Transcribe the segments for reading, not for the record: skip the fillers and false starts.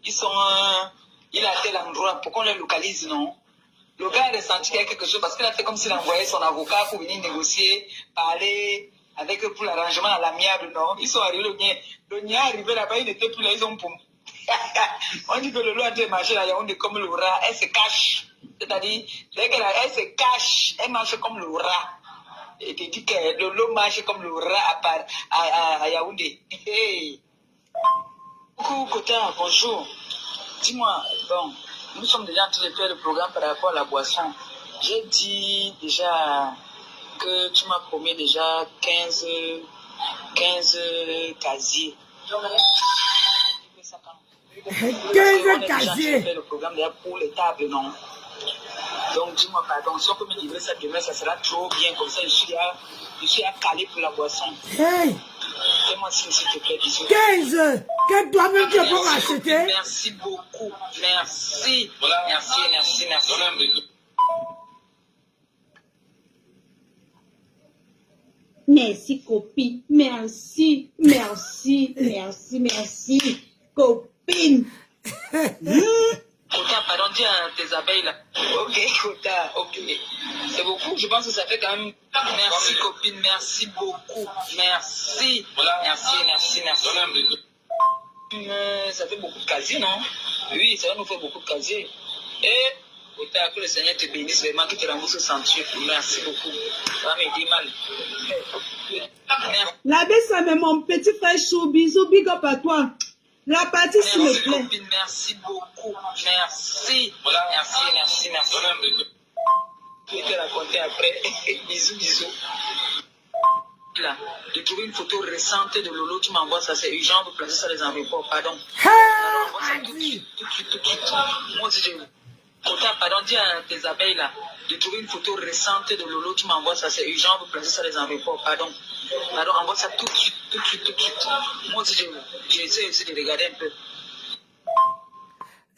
ils sont... il a tel endroit, pour qu'on les localise, non? Le gars a ressenti qu'il y a quelque chose parce qu'il a fait comme s'il envoyait son avocat pour venir négocier, parler avec eux pour l'arrangement à l'amiable, non? Ils sont arrivés, le Nia est arrivé là-bas, il n'était plus là, ils ont poum. On dit que le lot a été marché là, on dit comme le rat, elle se cache. C'est-à-dire, dès qu'elle se cache, elle marche comme le rat. Et tu dis que le lot marche comme le rat à Yaoundé. Hey. Coucou, Kota, bonjour. Dis-moi, bon, nous sommes déjà en train de faire le programme par rapport à la boisson. J'ai dit déjà que tu m'as promis déjà 15 casiers. 15 casiers. Fait le programme déjà pour les tables, non? Donc dis-moi pardon, si on peut me livrer ça demain, ça sera trop bien. Comme ça, je suis à caler pour la boisson. Hey! Fais-moi s'il te plaît, bisous. 15! Que toi-même tu peux acheter? Merci beaucoup. Merci. Merci. Merci, copine. Merci. Copine. Kota, pardon, dis à tes abeilles là. Ok, Kota, ok. C'est beaucoup, je pense que ça fait quand même. Merci, copine, merci beaucoup. Merci. Ça fait beaucoup de casiers, non? Oui, ça va nous faire beaucoup de casiers. Et, Kota, que le Seigneur te bénisse vraiment, qu'il te rembourse sans tuer. Merci beaucoup. Ça va m'aider mal. La baisse, mais mon petit frère Chou, bisous, big up à toi. La partie, s'il me plaît. Copine, merci beaucoup. Merci. Je vais te raconter après. Bisous. Là, de trouver une photo récente de Lolo, tu m'envoies ça, c'est urgent, vous placez ça dans les enveloppes, pardon. Alors, envoie ça tout de suite. Moi aussi, Kota, pardon, dis à tes abeilles là, de trouver une photo récente de Lolo, tu m'envoies ça, c'est urgent, vous placez ça dans les enveloppes, pardon. Alors, envoie ça tout de suite. Moi aussi, j'essaie aussi de regarder un peu.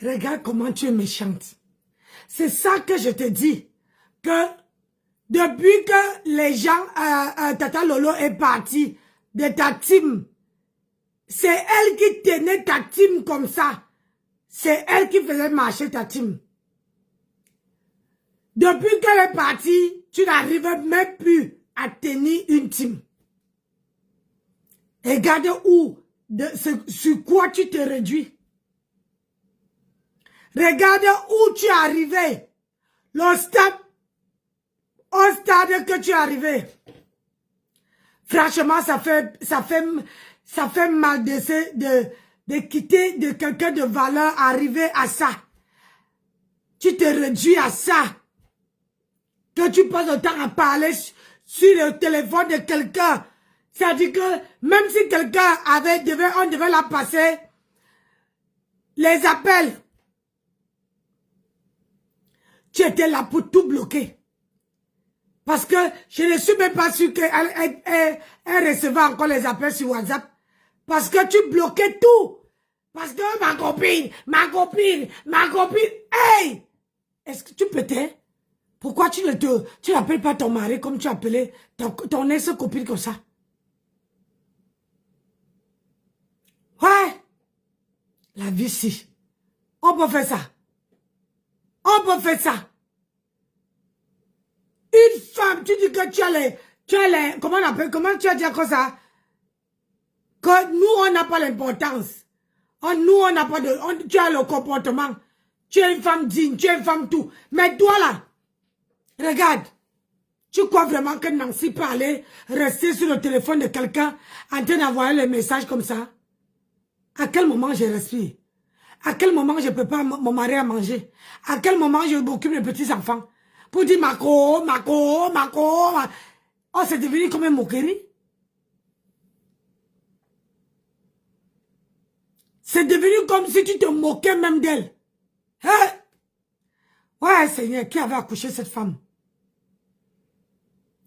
Regarde comment tu es méchante. C'est ça que je te dis. Que depuis que les gens, Tata Lolo est parti de ta team, c'est elle qui tenait ta team comme ça. C'est elle qui faisait marcher ta team. Depuis qu'elle est partie, tu n'arrives même plus à tenir une team. Regarde sur quoi tu te réduis. Regarde où tu es arrivé. Au stade que tu es arrivé. Franchement, ça fait mal de quitter de quelqu'un de valeur, arriver à ça. Tu te réduis à ça. Que tu passes le temps à parler sur le téléphone de quelqu'un. C'est-à-dire que même si quelqu'un on devait la passer, les appels, tu étais là pour tout bloquer. Parce que je ne suis même pas sûr qu'elle recevait encore les appels sur WhatsApp. Parce que tu bloquais tout. Parce que ma copine, hey! Est-ce que tu peux t'aider? Pourquoi tu n'appelles pas ton mari comme tu appelais ton ex-copine comme ça? Ouais! La vie, si. On peut faire ça. Une femme, tu dis que tu as les, comment on appelle, comment tu as dit comme ça? Que nous, on n'a pas l'importance. Nous, on n'a pas tu as le comportement. Tu es une femme digne, tu es une femme tout. Mais toi là, regarde. Tu crois vraiment que Nancy peut aller rester sur le téléphone de quelqu'un en train d'envoyer les messages comme ça? À quel moment je respire? À quel moment je prépare mon mari à manger? À quel moment je m'occupe des petits-enfants? Pour dire Mako. Oh, c'est devenu comme une moquerie. C'est devenu comme si tu te moquais même d'elle. Hein? Ouais, Seigneur, qui avait accouché cette femme?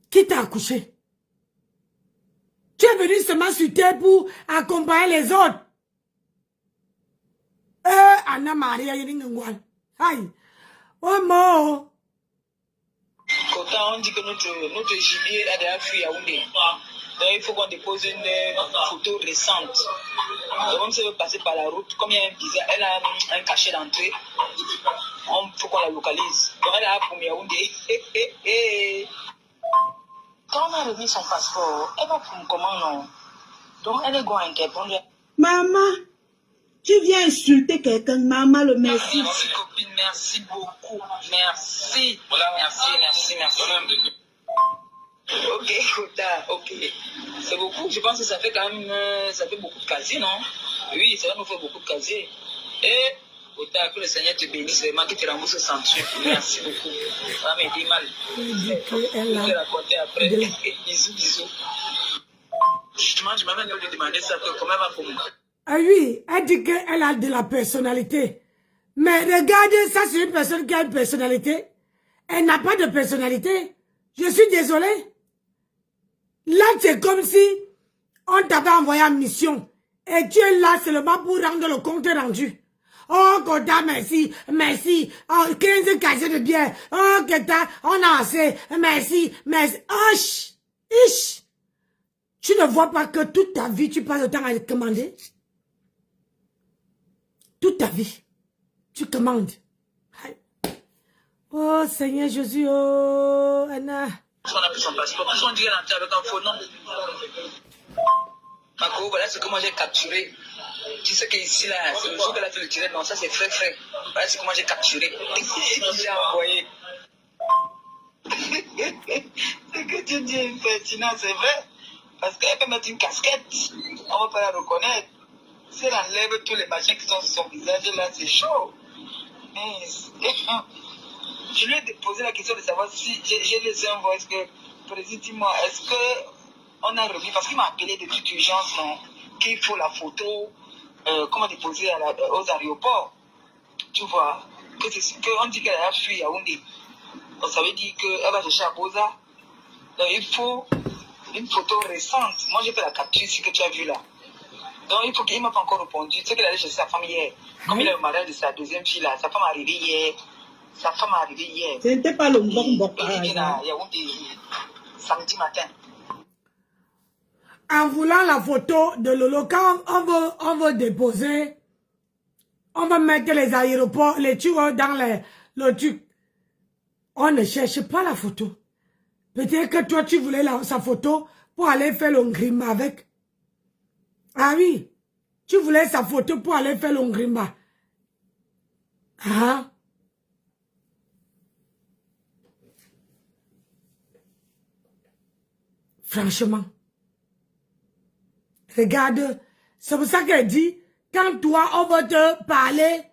Qui t'a accouché? Tu es venu seulement sur terre pour accompagner les autres. Anna Maria Yingwal. Aïe. Oh, mon. Kota, on dit que notre gibier a déjà fui à Yaoundé. Donc, il faut qu'on dépose une photo récente. Donc, comme ça veut passer par la route, comme il y a un visa, elle a un cachet d'entrée, il faut qu'on la localise. Donc, elle a pour Yaoundé. Quand on a remis son passeport, elle va pour comment non? Donc, elle est going to répondre. Maman, tu viens insulter quelqu'un. Maman, le merci. Merci, copine. Merci beaucoup. Merci. Merci. Ok, Kota, ok. C'est beaucoup. Je pense que ça fait quand même ça fait beaucoup de casiers, non? Oui, ça va nous faire beaucoup de casiers. Et, Kota, que le Seigneur te bénisse, vraiment qu'il te rembourse 100. Merci beaucoup. Ça va m'aider mal. Je vais te raconter après. Bisous. Justement, je m'avais lui demander ça, comment elle va pour moi? Ah oui, elle dit qu'elle a de la personnalité. Mais regardez, ça c'est une personne qui a une personnalité. Elle n'a pas de personnalité. Je suis désolée. Là, c'est comme si on t'avait envoyé en mission. Et tu es là seulement pour rendre le compte rendu. Oh, Kota, merci. Oh, 15 casiers de bière. Oh, Kota, on a assez. Merci. Oh, ish. Tu ne vois pas que toute ta vie, tu passes le temps à commander? Toute ta vie, tu commandes. Oh, Seigneur Jésus, oh, Anna. On a pris son passeport, parce qu'on dit qu'elle est entrée avec un faux nom. Marco, voilà ce que moi j'ai capturé. Tu sais qu'ici, là, c'est le jour qu'elle a fait le tiré. Non, ça c'est frais. Voilà ce que moi j'ai capturé. J'ai envoyé. C'est que tu dis impertinent, c'est vrai. Parce qu'elle peut mettre une casquette. On ne va pas la reconnaître. Si elle enlève tous les machins qui sont sur son visage, là, c'est chaud. Mais je lui ai posé la question de savoir si j'ai laissé un voice que, président, dis-moi, est-ce qu'on a remis, parce qu'il m'a appelé de toute urgence, non, qu'il faut la photo, comment déposer aux aéroports. Tu vois, qu'on dit qu'elle a fui à Yaoundé. Donc ça veut dire qu'elle va chercher à Boza. Donc il faut une photo récente. Moi j'ai fait la capture ici que tu as vu là. Donc il faut qu'il ne m'a pas encore répondu. Tu sais qu'il allait chercher sa femme hier. Comme il est le mariage de sa deuxième fille là, sa femme est arrivée hier. Ce n'était pas le bon samedi matin. En voulant la photo de Lolo, quand on veut déposer, on va mettre les aéroports, les tuyaux dans le truc. On ne cherche pas la photo. Peut-être que toi, tu voulais sa photo pour aller faire l'ongrimba avec. Ah oui, tu voulais sa photo pour aller faire l'ongrimba. Ah. Franchement. Regarde, c'est pour ça qu'elle dit, quand toi, on va te parler,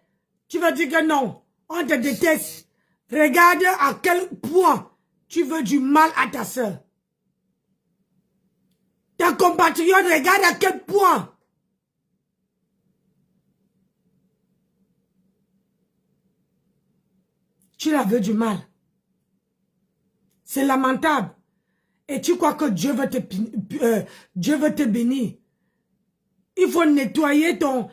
tu vas dire que non, on te déteste. Regarde à quel point tu veux du mal à ta soeur. Ta compatriote, regarde à quel point. Tu la veux du mal. C'est lamentable. Et tu crois que Dieu veut te bénir. Il faut nettoyer ton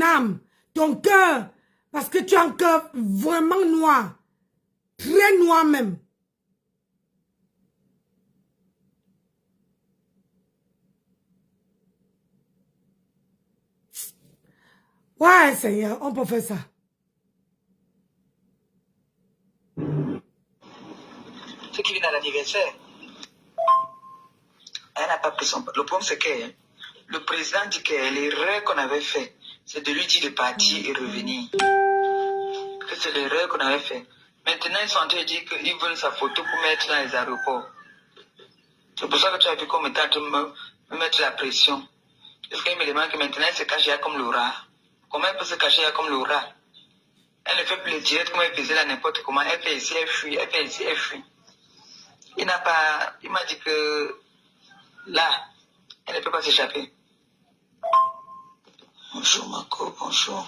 âme, ton cœur. Parce que tu as un cœur vraiment noir. Très noir même. Ouais, Seigneur, on peut faire ça. Ceux qui viennent à l'anniversaire, elle n'a pas pris son... Le problème, c'est que le président dit que l'erreur qu'on avait fait, c'est de lui dire de partir et revenir. Que c'est l'erreur qu'on avait fait. Maintenant, ils sont en train de dire qu'ils veulent sa photo pour mettre dans les aéroports. C'est pour ça que tu as vu qu'on était en train de me mettre la pression. Parce qu'il me demande que maintenant, elle se cache comme le rat. Comment elle peut se cacher comme le rat? Elle ne fait plus les directs comme elle faisait là n'importe comment. Elle fait ici, elle fuit. Elle fait ici, elle fuit. Il m'a dit que là, elle ne peut pas s'échapper. Bonjour Marco, bonjour.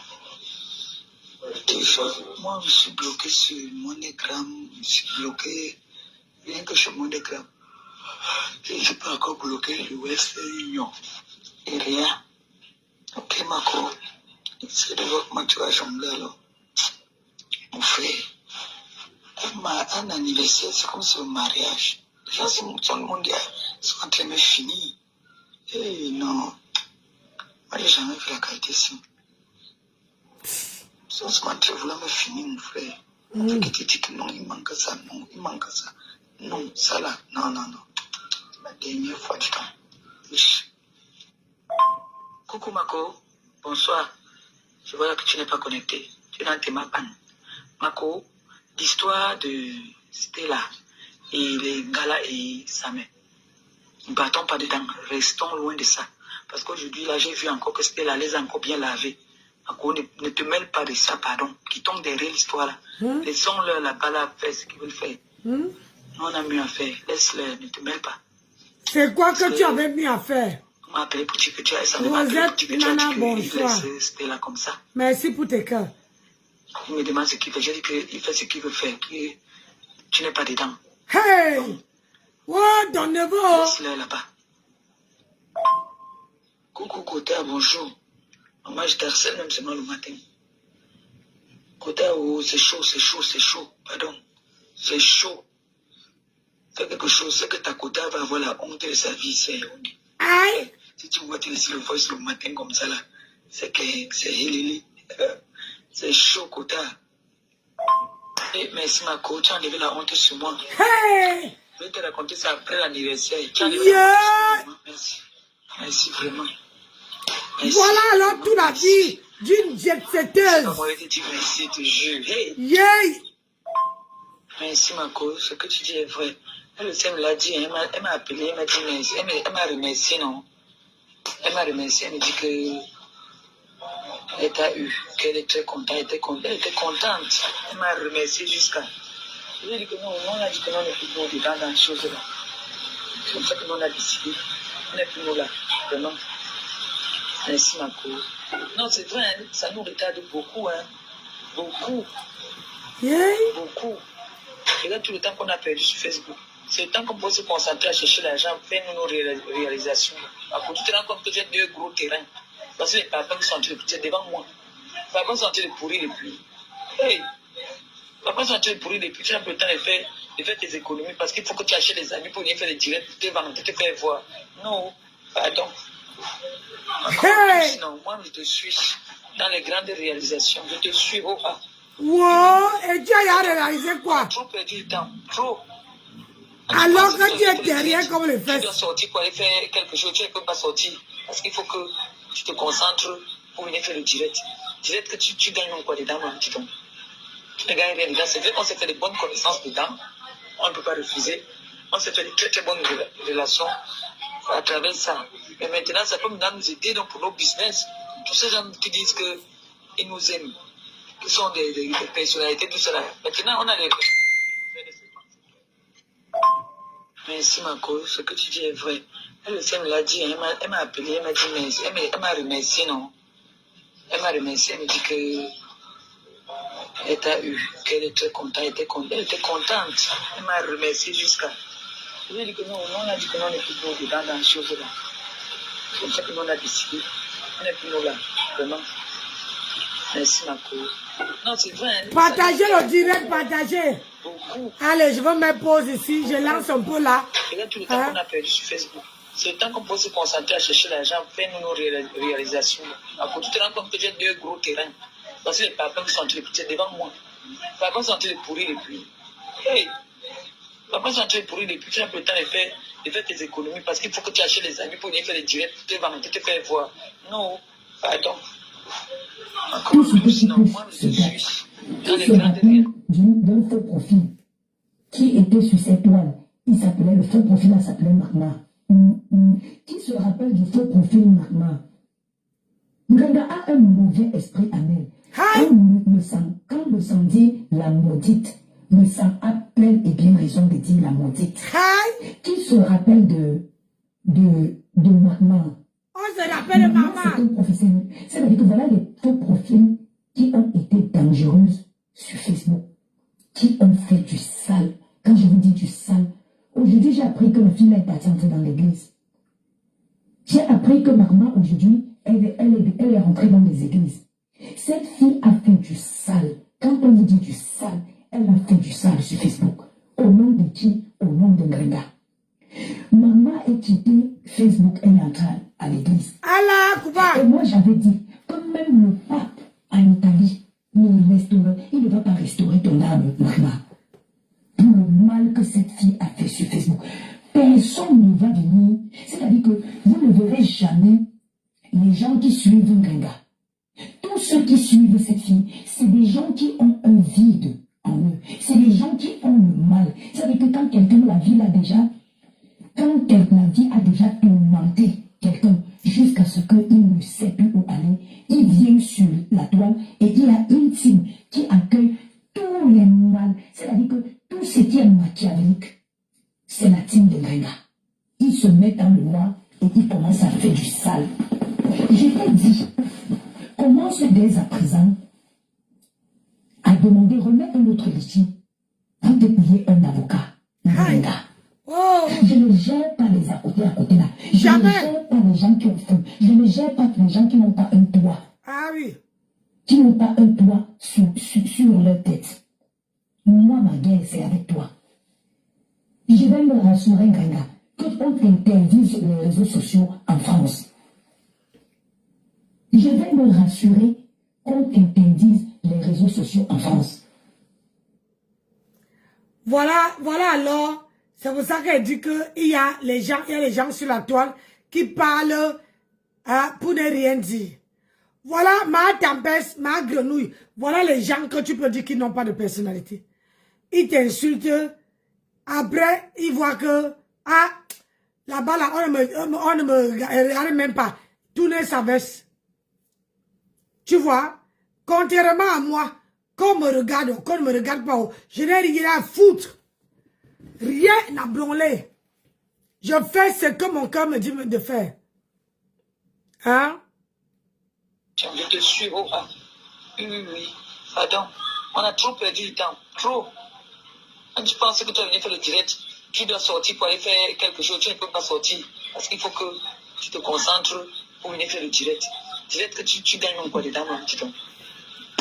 Moi, je suis bloqué sur MoneyGram. Je suis bloqué rien que sur MoneyGram. Je ne suis pas encore bloqué sur Western Union. Et rien. Ok Marco, c'est de votre maturation alors. On fait un anniversaire, c'est comme si un mariage. Les gens, tout le monde sont en train de me finir. Eh non. Moi, j'ai jamais vu la qualité ici. Ils sont en train de vouloir me finir, mon frère. Après que tu dis que non, il manque ça, non, il manque ça. Non, ça là, non, non, non. La dernière fois du temps. Coucou Mako, bonsoir. Je vois que tu n'es pas connecté. Tu es dans tes mapan. Mako, l'histoire de Stella et les Gala et Samet. Ne battons pas dedans, restons loin de ça. Parce qu'aujourd'hui, là, j'ai vu encore que Stella les a encore bien lavés. Mako, ne te mêle pas de ça, pardon. Qui tombe derrière l'histoire là. Laissons-leur là-bas là faire ce qu'ils veulent faire. Nous, on a mieux à faire. Laisse-le, ne te mêle pas. C'est quoi que tu avais mis à faire? On m'a appelé pour dire que tu as ça. Rosette, Nana, bonsoir. Stella comme ça. Merci pour tes cœurs. Il me demande ce qu'il fait. J'ai dit qu'il fait ce qu'il veut faire. Que tu n'es pas dedans. Hey! What dans le neveu? Laisse-le là-bas. Coucou Kota, bonjour. Maman, je t'harcèle même seulement le matin. Kota, oh, c'est chaud, c'est chaud, c'est chaud. Pardon. C'est chaud. Fais quelque chose. C'est que ta Kota va avoir la honte de sa vie. C'est Aïe! Si tu vois te laisser le voice le matin comme ça là, c'est que c'est Hilili. C'est chaud, Kota. Et merci Mako, tu as enlevé la honte sur moi. Hey! Je vais te raconter ça après l'anniversaire. Tu as enlevé la honte sur moi. Merci. Merci vraiment. Merci. Voilà alors toute la vie d'une jet-setteuse. Moi, je te dis merci, te jure. Hey. Yay! Merci Mako, ce que tu dis est vrai. Elle me l'a dit, elle m'a appelé, elle m'a dit merci. Elle m'a remercié, non? Elle m'a remercié, elle me dit que elle t'a eu, qu'elle est très contente, elle était contente. Elle m'a remercié jusqu'à. Je lui ai dit que non, on a dit que non, on n'est plus nous dedans dans les choses là. C'est comme ça que nous on a décidé. On n'est plus nous là, vraiment. Merci Mako. Non, c'est vrai, hein, ça nous retarde beaucoup, hein. Beaucoup. Yay! Beaucoup. Regarde tout le temps qu'on a perdu sur Facebook. C'est le temps qu'on peut se concentrer à chercher l'argent, faire nos réalisations. Après, tu te rends compte que j'ai 2 gros terrains. Parce que les papas sont en train de devant moi. Les papas sont en train de pourrir les pluies. Hey! Les papas sont en train de pourrir les pluies. Tu n'as pas le temps de faire tes économies parce qu'il faut que tu achètes des amis pour venir faire des directs, pour te vendre, pour te faire voir. Non, pardon. Hey! Non, moi je te suis dans les grandes réalisations. Je te suis au A. Wow! Et tu as réalisé quoi? Trop perdu le temps. Trop. Alors que tu es derrière comme les Tu fesses. dois sortir pour aller faire quelque chose. Tu ne peux pas sortir. Parce qu'il faut que tu te concentres pour venir faire le direct. Direct que tu gagnes quoi dedans, mon petit don. Tu ne gagnes rien dedans. C'est vrai qu'on s'est fait de bonnes connaissances dedans. On ne peut pas refuser. On s'est fait de très très bonnes relations à travers ça. Mais maintenant, ça peut nous aider donc, pour nos business. Tous ces gens qui disent qu'ils nous aiment, qui sont des personnalités, tout cela. Maintenant, on a les... Merci Mako, ce que tu dis est vrai. Elle me l'a dit, elle m'a appelé, elle m'a dit merci, elle m'a remercié, non? Elle m'a remercié, elle me dit que elle t'a eu, qu'elle est très contente, elle était contente. Elle m'a remercié jusqu'à. Je lui ai dit que non, on a dit que non, on n'est plus nous dedans dans les choses là. C'est comme ça que nous on a décidé. On n'est plus nous là, vraiment. Merci Mako. Non, c'est vrai. Hein, Partagez le direct, partagez. Beaucoup. Allez, je vais me poser ici, je lance un peu là. Regarde tout le temps qu'on a perdu sur Facebook. C'est le temps qu'on peut se concentrer à chercher l'argent, faire nos réalisations. Après, tu te rends compte que j'ai 2 gros terrains. Parce que les papas sont en train de pousser devant moi. Les papas sont en train de pourrir les pluies. Hey! Les papas sont en train de pourrir les pluies. Tu n'as pas le temps de faire tes économies parce qu'il faut que tu achètes les amis pour venir faire les directs, pour te vendre, pour te faire voir. Non, pardon. Tout ce que tu peux se rappelle d'un faux profil qui était sur cette toile. Il s'appelait, le faux profil là s'appelait Magma. Qui se rappelle du faux profil Magma? Nganga a un mauvais esprit amer. Quand le sang dit la maudite, le sang a plein et bien raison de dire la maudite. Qui se rappelle de Magma? On se rappelle de maman. C'est un professionnel. C'est-à-dire que voilà les faux profils qui ont été dangereuses sur Facebook, qui ont fait du sale. Quand je vous dis du sale, aujourd'hui j'ai appris que la fille est partie entrer dans l'église. J'ai appris que Magma aujourd'hui, elle est rentrée dans les églises. Cette fille a fait du sale. Quand on vous dit du sale, elle a fait du sale sur Facebook. Au nom de qui? Au nom de Ngrenga. Maman est quitté Facebook, elle est entrée à l'église. Allah, Kouba. Et moi, j'avais dit, comme même le pape en Italie, il ne va pas restaurer ton âme, Maman. Pour le mal que cette fille a fait sur Facebook. Personne ne va venir. C'est-à-dire que vous ne verrez jamais les gens qui suivent Ngenga. Tous ceux qui suivent cette fille, c'est des gens qui ont un vide en eux. C'est des gens qui ont le mal. C'est-à-dire que quand quelqu'un, la vie a déjà tourmenté quelqu'un jusqu'à ce qu'il ne sait plus où aller, il vient sur la toile et il y a une team qui accueille tous les mal. C'est-à-dire que tout ce qui est machiavélique, c'est la team de Ngenga. Ils se mettent dans le noir et ils commencent à faire du sale. Je t'ai dit, commence dès à présent à demander, remettre un autre litige pour te payer un avocat. Ngenga. Oh. Je ne gère pas les à côté là. Je Jamais. ne gère pas les gens qui ont faim. Je ne gère pas les gens qui n'ont pas un toit. Ah oui. Qui n'ont pas un toit sur leur tête. Moi, ma guerre, c'est avec toi. Je vais me rassurer, Ngenga, qu'on t'interdise les réseaux sociaux en France. Je vais me rassurer qu'on t'interdise les réseaux sociaux en France. Voilà alors. C'est pour ça qu'elle dit qu'il y a les gens sur la toile qui parlent pour ne rien dire. Voilà ma tempête, ma grenouille. Voilà les gens que tu peux dire qu'ils n'ont pas de personnalité. Ils t'insultent. Après, ils voient que, là-bas, là, on ne me regarde même pas. Tourner sa veste. Tu vois? Contrairement à moi, qu'on me ne me regarde pas, je n'ai rien à foutre. Rien à branler. Je fais ce que mon cœur me dit de faire. Hein? Je te suis, oh, oui. Pardon. On a trop perdu le temps. Trop. Quand tu penses que tu vas venir faire le direct, tu dois sortir pour aller faire quelque chose, tu ne peux pas sortir. Parce qu'il faut que tu te concentres pour venir faire le direct. Direct que tu gagnes quoi dedans, mon petit homme.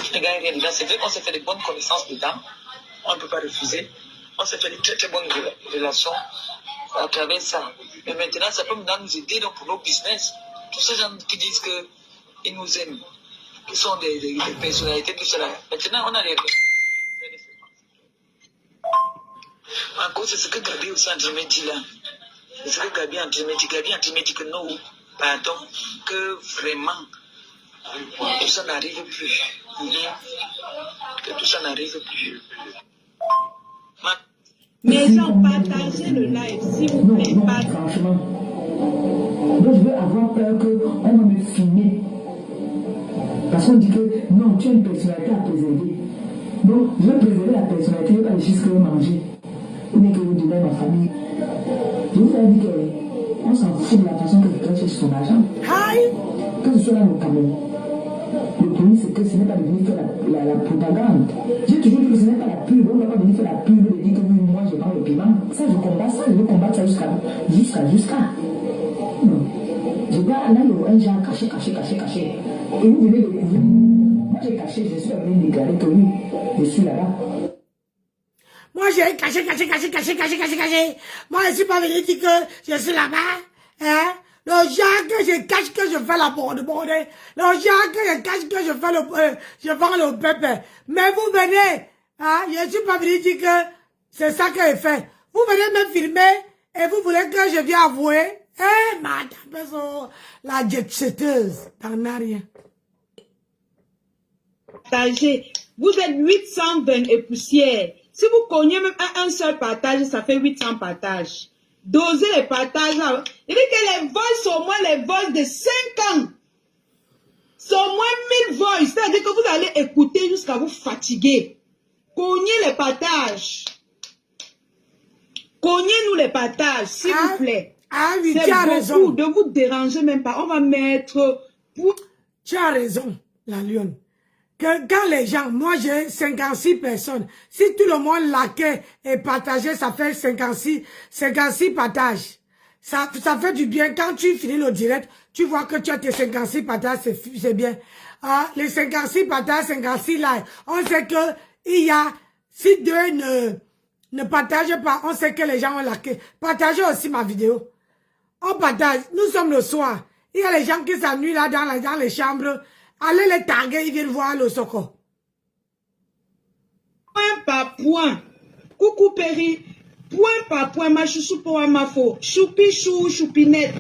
Tu ne gagnes rien dedans. C'est vrai qu'on s'est fait de bonnes connaissances dedans. On ne peut pas refuser. On s'est fait de très très bonnes relations à travers ça. Mais maintenant, ça peut maintenant nous aider donc, pour nos business. Tous ces gens qui disent qu'ils nous aiment, qui sont des personnalités, tout cela. Maintenant, on a les... En cause, c'est ce que Gabi aussi en train de dire là. C'est ce que Gabi en train de dire. Gabi en train de dire que non, pardon, que vraiment, tout ça n'arrive plus. Que tout ça n'arrive plus. Mais gens, partagez le live, s'il vous plaît. Non, franchement. Donc, je veux avoir peur qu'on va me filmer. Parce qu'on dit que non, tu as une personnalité à préserver. Donc, je veux préserver la personnalité, je ne veux pas les choses que vous mangez. Ou bien que vous donnez à ma famille. Je vous ai dit qu'on s'en fout de la façon que quelqu'un cherche son argent. Que ce soit dans le Cameroun. Le problème, c'est que ce n'est pas de venir faire la propagande. J'ai toujours dit que ce n'est pas la pub. On ne va pas venir faire la pub et dire que oui, moi, je prends le piment. Ça, je combats ça. Je veux combattre ça jusqu'à. Non. Je dois aller au un genre caché. Et vous venez découvrir. Moi, j'ai caché, je suis venu déclarer que oui, je suis là-bas. Moi, j'ai caché. Moi, je ne suis pas venu dire que je suis là-bas. Hein? Le genre que je cache que je fais la borde. Le genre que je cache que je vends le pépé. Mais vous venez, hein? Je ne suis pas venu dire que c'est ça que je fais. Vous venez me filmer et vous voulez que je vienne avouer. Madame, la jet-setteuse, t'en as rien. Partagez. Vous êtes 820 et poussière. Si vous cognez même un seul partage, ça fait 800 partages. Dosez les partages. Il dit que les vols sont au moins les vols de 5 ans. C'est au moins 1000 vols. C'est-à-dire que vous allez écouter jusqu'à vous fatiguer. Cognez les partages. Cognez-nous les partages, s'il vous plaît. Ah oui, tu as raison. C'est beaucoup de vous déranger même pas. On va mettre... Tu as raison, la lionne. Que quand les gens, moi j'ai 56 personnes, si tout le monde laquait et partageait, ça fait 56 partages. Ça fait du bien. Quand tu finis le direct, tu vois que tu as tes 56 partages, c'est bien. Les 56 partages, 56 likes. On sait que il y a, si Dieu Ne partagez pas. On sait que les gens ont laqué. Partagez aussi ma vidéo. On partage. Nous sommes le soir. Il y a les gens qui s'ennuient là dans les chambres. Allez les taguer, ils viennent voir le Soko. Point par point. Coucou Péri. Point par point, ma chouchou pour ma faux. Choupi chou, choupinette.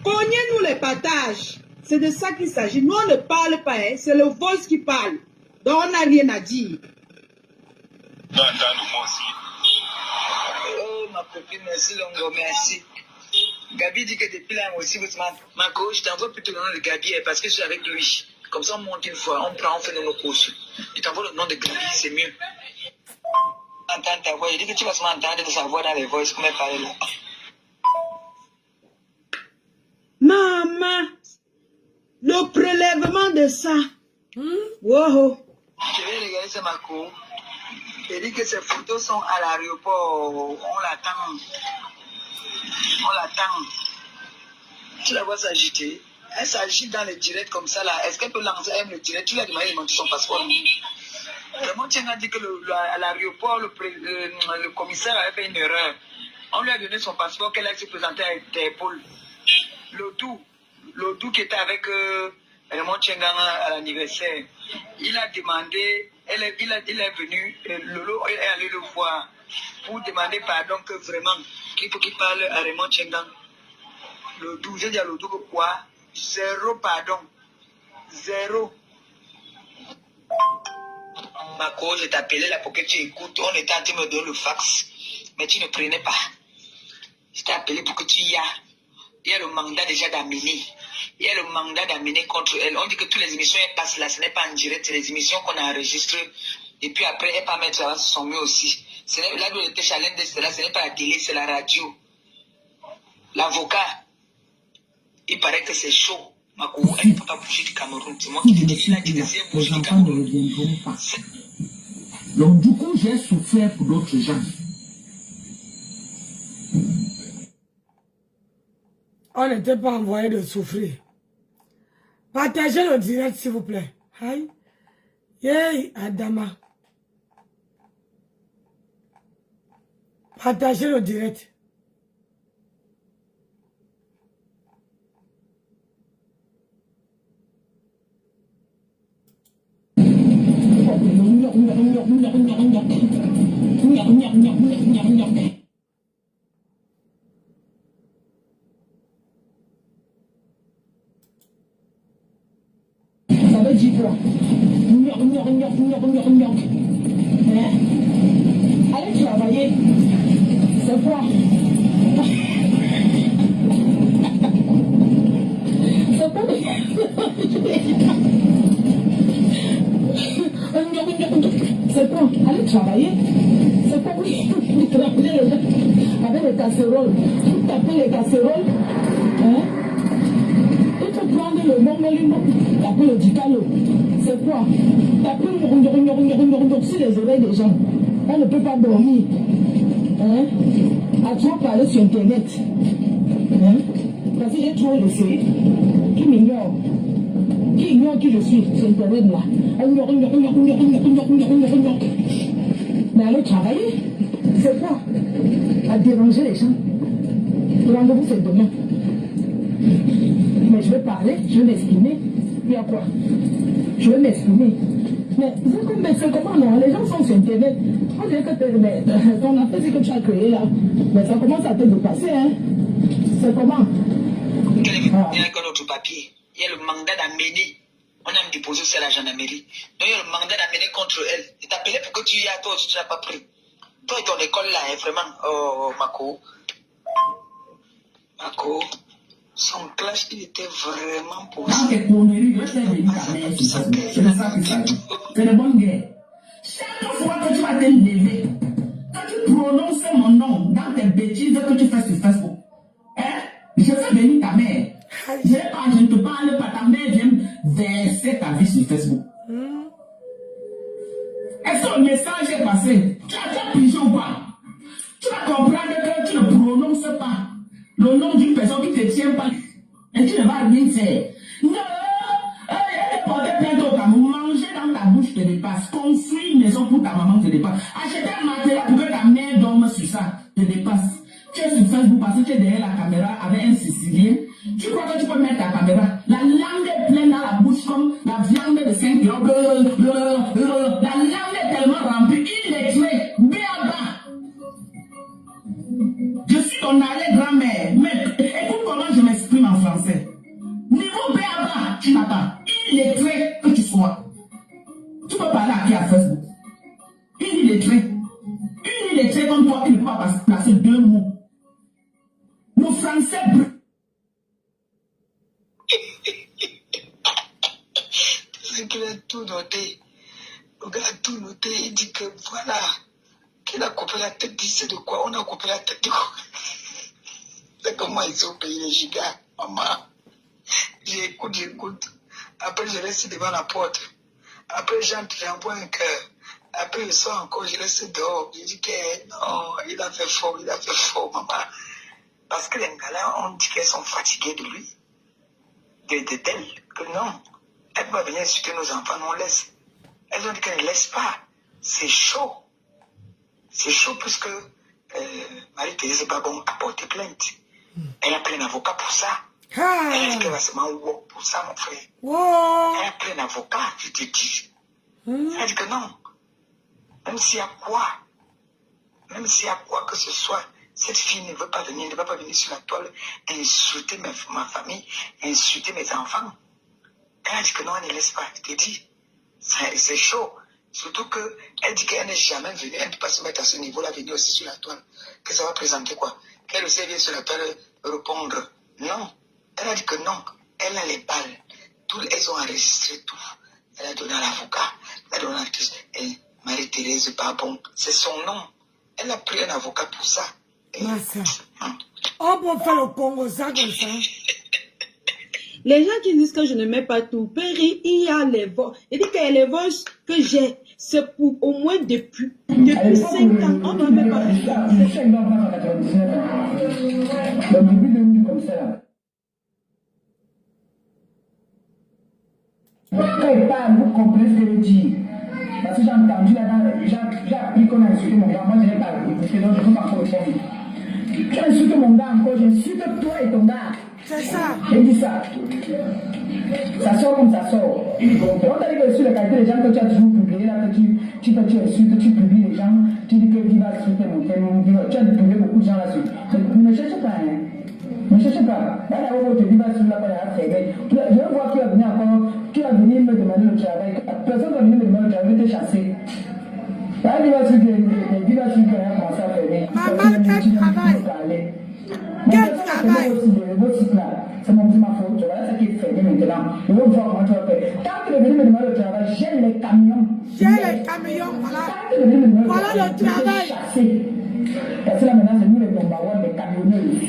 Cognez-nous les partages. C'est de ça qu'il s'agit. Nous, on ne parle pas, hein. C'est le voice qui parle. Donc, on n'a rien à dire. Non, attends, moi aussi. Oh, ma copine, merci Longo, merci. Gabi dit que depuis là, moi aussi, ma coach, je t'envoie plutôt le nom de Gabi parce que je suis avec lui. Comme ça, on monte une fois, on prend, on fait nos courses. Je t'envoie le nom de Gabi, c'est mieux. Entends ta voix, il dit que tu vas seulement entendre de sa voix dans les voices, comme elle parle là. Maman, le prélèvement de ça. Wow. Je vais regarder ça, ma cour. Il dit que ces photos sont à l'aéroport. On l'attend. On l'attend. Tu la vois s'agiter. Elle s'agite dans le direct comme ça là. Est-ce qu'elle peut lancer le direct? Tu lui as demandé de monter son passeport. Vraiment, tu as dit que à l'aéroport, le commissaire avait fait une erreur. On lui a donné son passeport qu'elle a se présenté à Interpol. L'Odou qui était avec Raymond Tchengang à l'anniversaire. Il a demandé, il est venu, Lolo est allé le voir pour demander pardon que vraiment, qu'il faut qu'il parle à Raymond Tchengang. L'Odou, j'ai dit à l'Odou que quoi? Zéro pardon. Zéro. Marco, je t'appelais là pour que tu écoutes. On était en train de me donner le fax, mais tu ne prenais pas. Je t'ai appelé pour que tu y ailles. Il y a le mandat déjà d'amener. Il y a le mandat d'amener contre elle. On dit que toutes les émissions elles passent là, ce n'est pas en direct, c'est les émissions qu'on a enregistrées. Et puis après, elle peut mettre ça sur son mur aussi. Là où elle était challenge, ce n'est pas la télé, c'est la radio. L'avocat, il paraît que c'est chaud. Makou, elle ne peut pas bouger du Cameroun. C'est moi qui te dis, il a dit que si elle bouge du Cameroun. Les enfants ne reviendront pas. Donc du coup, j'ai souffert pour d'autres gens. On n'était pas envoyé de souffrir. Partagez le direct, s'il vous plaît. Hi. Yay, Adama. Partagez le direct. Ça veut dire quoi? Hein? Allez travailler. C'est quoi? C'est quoi? C'est quoi? Allez travailler. C'est quoi? Travailler avec les casseroles. Vous tapez les casseroles. Hein? Il faut prendre le nom, taper le dicalo. C'est quoi? Taper sur les oreilles des gens. On ne peut pas dormir. Hein? À trop parler sur Internet. Hein? Parce que j'ai trop laissé. Qui m'ignore. Qui ignore qui je suis sur Internet là. Mais allez travailler. C'est quoi? À déranger les gens. Le rendez-vous c'est demain. Mais je vais parler, je vais m'exprimer. Il y a quoi? Je vais m'exprimer. Mais c'est comment non? Les gens sont sur Internet. On dirait que ton affaire, c'est que tu as créé là. Mais ça commence à te dépasser, hein? C'est comment? Il y a notre papier. Il y a le mandat d'amener. On a déposé ça à la gendarmerie. Donc il y a le mandat d'amener contre elle. Il t'a appelé pour que tu y ailles, toi, tu n'as pas pris. Toi et ton école là, hein, vraiment. Oh, Marco. Marco. Son clash, il était vraiment Dans tes conneries, je t'ai venu ta mère, c'est ça que ça dit. C'est de bonne guerre. Chaque fois que tu vas te lever, quand tu prononces mon nom dans tes bêtises que tu fais sur Facebook, hein, je fais venir ta mère. Je ne te parle pas, ta mère vient verser ta vie sur Facebook. Est-ce que le message est passé? Tu as pigé ou pas? Tu vas comprendre que tu ne prononces pas le nom d'une personne qui ne te tient pas. Et tu ne vas rien faire. Non, elle est portée plainte au Cameroun. Manger dans ta bouche te dépasse. Construire une maison pour ta maman te dépasse. Acheter un matelas pour que ta mère dorme La langue est tellement remplie, il les tuait, béaba. Je suis ton arrière-grand-mère, mais écoute comment je m'exprime en français. Niveau béaba, tu n'as pas. Il les tuait que tu sois. Tu peux parler à qui à Facebook? Il les tuait. Il les tuait comme toi, il ne peut pas placer deux mots. Nos Français. C'est qu'il a tout noté. Le gars a tout noté. Il dit que voilà. Qu'il a coupé la tête, dit c'est de quoi? On a coupé la tête de quoi? C'est comment ils ont payé les gigas. Maman. J'écoute. Après, je reste devant la porte. Après, j'entre, j'envoie un cœur. Après, je sors encore, je reste dehors. Je dis que non, il a fait faux, maman. Parce que les gars-là, on dit qu'elles sont fatiguées de lui. D'elle. Que non. Elle va venir insulter nos enfants, nous on laisse. Elles ont dit qu'elles ne laissent pas. C'est chaud. C'est chaud puisque Marie-Thérèse Babon a porté plainte. Elle a pris un avocat pour ça. Elle a dit qu'elle va se mettre pour ça, mon frère. Elle a pris un avocat, je te dis. Elle a dit que non. Même s'il y a quoi que ce soit, cette fille ne va pas venir sur la toile insulter ma famille, insulter mes enfants. Elle a dit que non, elle ne laisse pas. Je te dis, c'est chaud. Surtout qu'elle dit qu'elle n'est jamais venue, elle ne peut pas se mettre à ce niveau-là, venir aussi sur la toile. Que ça va présenter quoi? Qu'elle aussi vient sur la toile répondre. Non. Elle a dit que non. Elle a les balles. Elles ont enregistré tout. Elle a donné à l'avocat. Elle a donné à l'actrice. Marie-Thérèse Babon, c'est son nom. Elle a pris un avocat pour ça. On peut faire le Congo ça comme ça. Les gens qui disent que je ne mets pas tout, Péri, il y a les voix. Il dit que les voix que j'ai, c'est pour au moins depuis 5 ans. On ne met pas ça. Le début de nuit comme ça. Quand il parle, vous comprenez ce que je dis. Parce que j'ai entendu là-dedans, j'ai appris qu'on a insulté mon gars. Moi, je n'ai pas écouté, donc je ne peux pas encore répondre. Tu as insulté mon gars encore, j'insulte toi et ton gars. C'est ça. J'ai dit ça. Ça sort comme ça sort. On t'a dit que sur les qualités des gens que tu as toujours publié, là, que tu insultes, tu publies les gens, tu dis que Viva a insulté mon frère, tu as publié beaucoup de gens là-dessus. Ne cherche pas, hein. Ne cherche pas. Là, où tu dis, va sur la page, je vois qu'il va venir encore, tu vas venir me demander le travail. Personne ne va venir me demander le travail, je vais te chasser. Là, il va sur que a commencé à fermer. Maman, quel travail? Quel travail? C'est mon petit faute. Voilà ce qui est fait maintenant. Je veux voir comment tu vas faire. Quand tu es venu me demander le travail, j'ai les camions. J'ai les camions, voilà. Voilà le travail. Parce que là maintenant, c'est nous les bombardeurs, les camionneuses.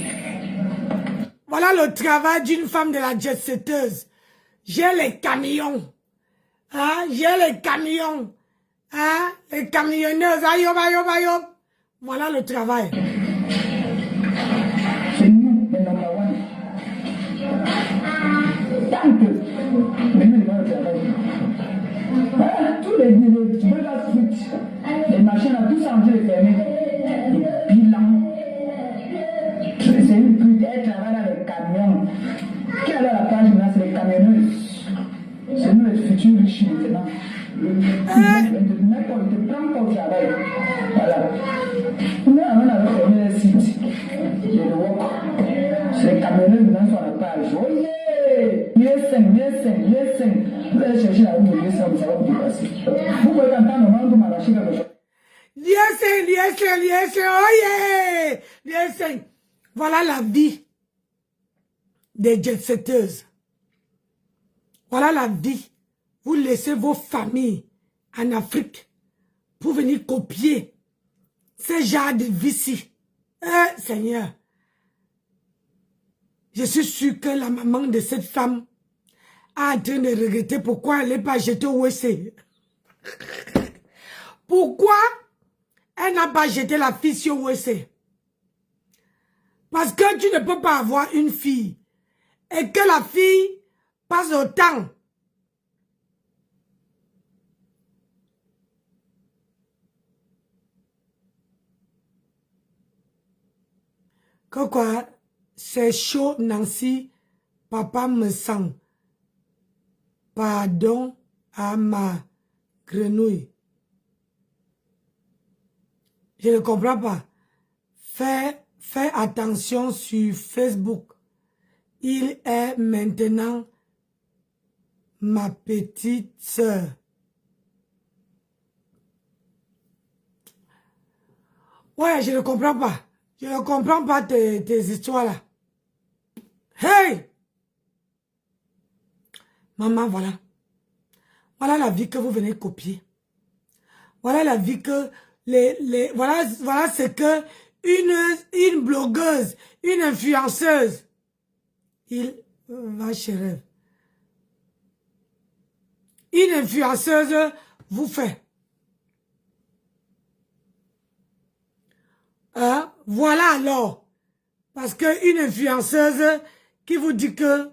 Voilà le travail d'une femme de la jet-setteuse. J'ai les camions. Hein? J'ai les camions. Hein? Les camionneuses. Aïe, aïe, aïe, aïe. Voilà le travail. C'est nous, les number one. Tant que venez dans le travail. Tous les burger street, les machines à tous en train de fermer. Les bilans. C'est une pute, elle travaille avec les camions. Qui a la page maintenant, c'est les camionneuses. C'est nous les futurs riches maintenant. N'importe te prend pas au travail. Voilà. On a fermé les sites. C'est les camionneurs maintenant sur la page. Oh yeah! Listen. Vous allez chercher la route de l'USM, ça va vous dépasser. Vous pouvez entendre le moment où m'arracher quelque chose. Listen, oh yeah! Listen. Voilà la vie des jet-setteuses. Voilà la vie. Vous laissez vos familles en Afrique pour venir copier ce genre de vie-ci. Seigneur, je suis sûr que la maman de cette femme est en train de regretter pourquoi elle n'est pas jetée au WC. Pourquoi elle n'a pas jeté la fille sur WC? Parce que tu ne peux pas avoir une fille et que la fille passe autant. Quoi, c'est chaud, Nancy. Papa me sent. Pardon à ma grenouille. Je ne comprends pas. Fais attention sur Facebook. Il est maintenant ma petite sœur. Ouais, je ne comprends pas. Je ne comprends pas tes histoires-là. Hey! Maman, voilà. Voilà la vie que vous venez copier. Voilà la vie que voilà ce que une blogueuse, une influenceuse, il va chez rêve. Une influenceuse vous fait. Voilà alors. Parce qu'une influenceuse qui vous dit que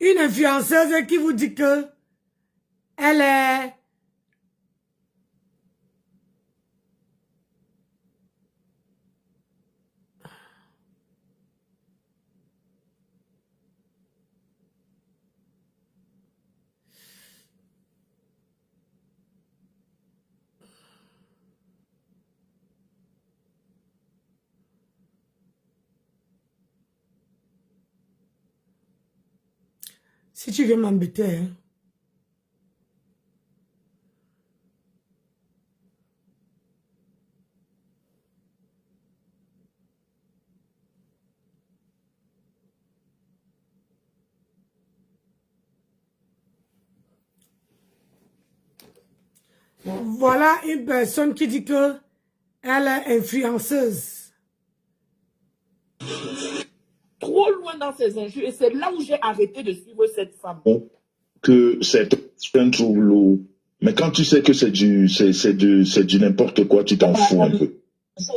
une influenceuse qui vous dit que elle est si tu veux m'embêter, hein. Voilà une personne qui dit que elle est influenceuse. Trop loin dans ses injures. Et c'est là où j'ai arrêté de suivre cette femme. Que c'est un trouble lourd. Mais quand tu sais que c'est du n'importe quoi, tu t'en fous un peu.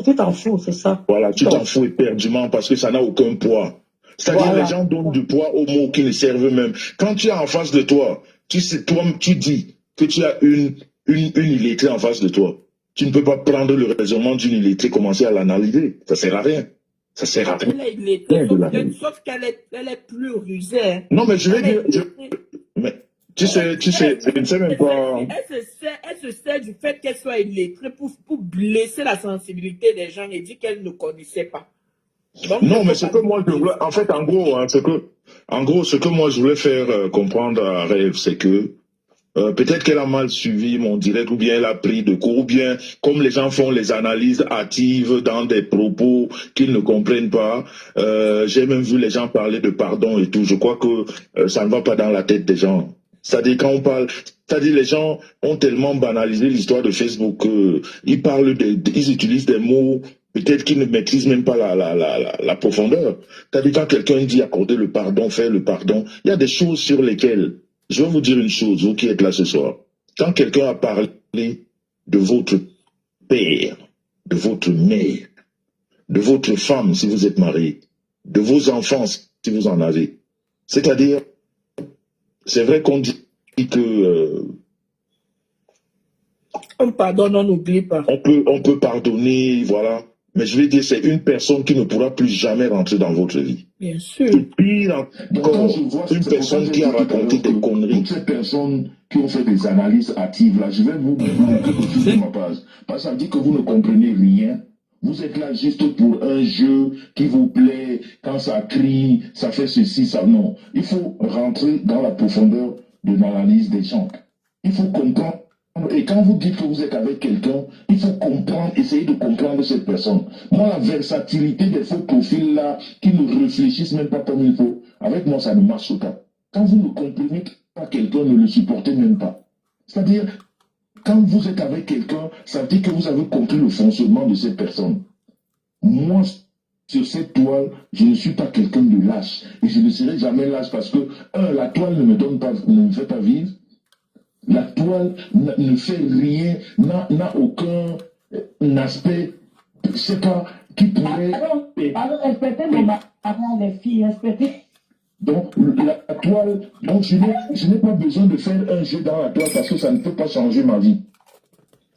Tu t'en fous, c'est ça. Voilà, tu t'en fous éperdument parce que ça n'a aucun poids. C'est-à-dire Voilà. les gens donnent du poids aux mots qui ne servent même. Quand tu es en face de toi, tu dis que tu as une illettrée en face de toi. Tu ne peux pas prendre le raisonnement d'une illettrée et commencer à l'analyser. Ça sert à rien. Ça sert à rien. Elle est illettrée, sauf qu'elle est plus rusée. Hein. Non, mais je vais Elle est dire... Mais tu sais, je ne sais même pas... Elle se sert du fait qu'elle soit illettrée pour blesser la sensibilité des gens et dire qu'elle ne connaissait pas. Donc, non, mais ce que moi je voulais... En fait, en gros, ce que moi je voulais faire comprendre à Rêve, c'est que peut-être qu'elle a mal suivi mon direct, ou bien elle a pris de cours, ou bien comme les gens font les analyses hâtives dans des propos qu'ils ne comprennent pas. J'ai même vu les gens parler de pardon et tout. Je crois que ça ne va pas dans la tête des gens. C'est-à-dire quand on parle, c'est-à-dire les gens ont tellement banalisé l'histoire de Facebook qu'ils ils utilisent des mots peut-être qu'ils ne maîtrisent même pas la profondeur. C'est-à-dire quand quelqu'un dit accorder le pardon, faire le pardon, il y a des choses sur lesquelles... Je vais vous dire une chose, vous qui êtes là ce soir. Quand quelqu'un a parlé de votre père, de votre mère, de votre femme si vous êtes marié, de vos enfants si vous en avez, c'est-à-dire, c'est vrai qu'on dit que... on pardonne, on n'oublie pas. On peut pardonner, voilà. Mais je vais dire, c'est une personne qui ne pourra plus jamais rentrer dans votre vie. Bien sûr. Et pire encore, une personne qui a raconté des conneries. Toutes ces personnes qui ont fait des analyses hâtives, là, je vais vous dire sur ma page. Parce que ça dit que vous ne comprenez rien. Vous êtes là juste pour un jeu qui vous plaît. Quand ça crie, ça fait ceci, ça non. Il faut rentrer dans la profondeur de l'analyse des gens. Il faut comprendre. Et quand vous dites que vous êtes avec quelqu'un, il faut comprendre, essayer de comprendre cette personne. Moi, la versatilité des faux profils là, qui ne réfléchissent même pas comme il faut, avec moi, ça ne marche pas. Quand vous ne comprenez pas quelqu'un, ne le supportez même pas. C'est-à-dire, quand vous êtes avec quelqu'un, ça dit que vous avez compris le fonctionnement de cette personne. Moi, sur cette toile, je ne suis pas quelqu'un de lâche. Et je ne serai jamais lâche parce que, la toile ne me fait pas vivre. La toile ne fait rien, n'a aucun aspect, je sais pas, qui pourrait... Alors, respectez mes parents, les filles, respectez. Donc, la toile, donc je n'ai pas besoin de faire un jeu dans la toile parce que ça ne peut pas changer ma vie.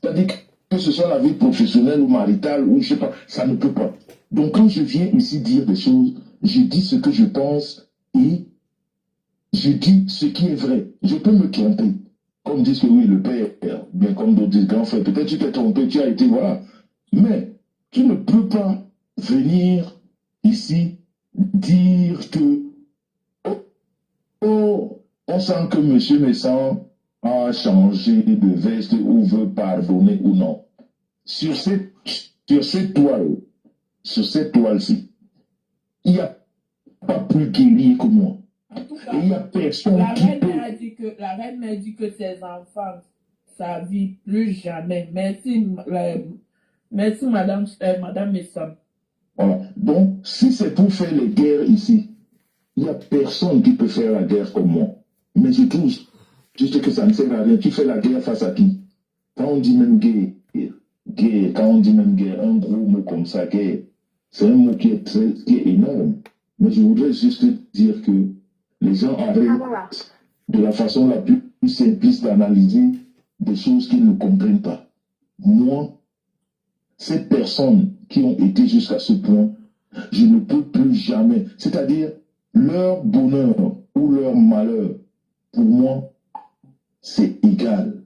C'est-à-dire que ce soit la vie professionnelle ou maritale, ou je sais pas, ça ne peut pas. Donc quand je viens ici dire des choses, je dis ce que je pense et je dis ce qui est vrai. Je peux me tromper. Comme disent que oui, le père, bien comme d'autres grands frères, peut-être tu t'es trompé, tu as été, voilà. Mais tu ne peux pas venir ici dire que oh, on sent que M. Messant a changé de veste ou veut pardonner ou non. Sur cette toile-ci, il n'y a pas plus guerrier que moi. En tout cas, Et il n'y a personne la qui reine peut... m'a dit que ses enfants, ça ne vit plus jamais. Merci, merci madame Messam. Voilà. Donc, si c'est pour faire les guerres ici, il n'y a personne qui peut faire la guerre comme moi. Mais je trouve juste que ça ne sert à rien. Tu fais la guerre face à qui? Quand on dit même guerre, quand on dit même guerre, un gros mot comme ça, guerre, c'est un mot qui est énorme. Mais je voudrais juste dire que les gens arrêtent de la façon la plus simpliste d'analyser des choses qu'ils ne comprennent pas. Moi, ces personnes qui ont été jusqu'à ce point, je ne peux plus jamais, c'est-à-dire leur bonheur ou leur malheur, pour moi, c'est égal.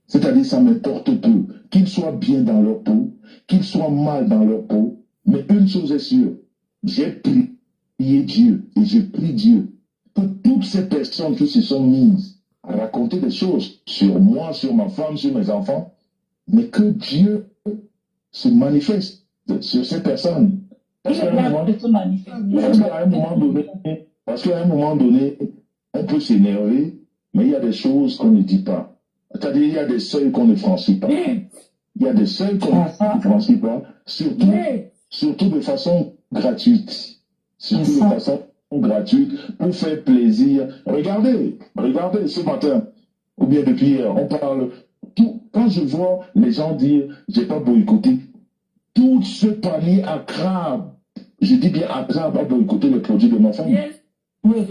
C'est-à-dire ça m'importe peu, qu'ils soient bien dans leur peau, qu'ils soient mal dans leur peau, mais une chose est sûre, j'ai prié Dieu et je prie Dieu que toutes ces personnes qui se sont mises à raconter des choses sur moi, sur ma femme, sur mes enfants, mais que Dieu se manifeste sur ces personnes. Parce qu'à un moment donné, on peut s'énerver, mais il y a des choses qu'on ne dit pas. C'est-à-dire, il y a des seuils qu'on ne franchit pas. Il y a des seuils qu'on ne franchit pas, surtout de façon gratuite. Surtout de façon gratuite, pour faire plaisir. Regardez ce matin, ou bien depuis hier, on parle... Quand je vois les gens dire, j'ai pas boycotté, tout ce panier à crabe, je dis bien à crabe, a boycotté les produits de ma femme. Oui.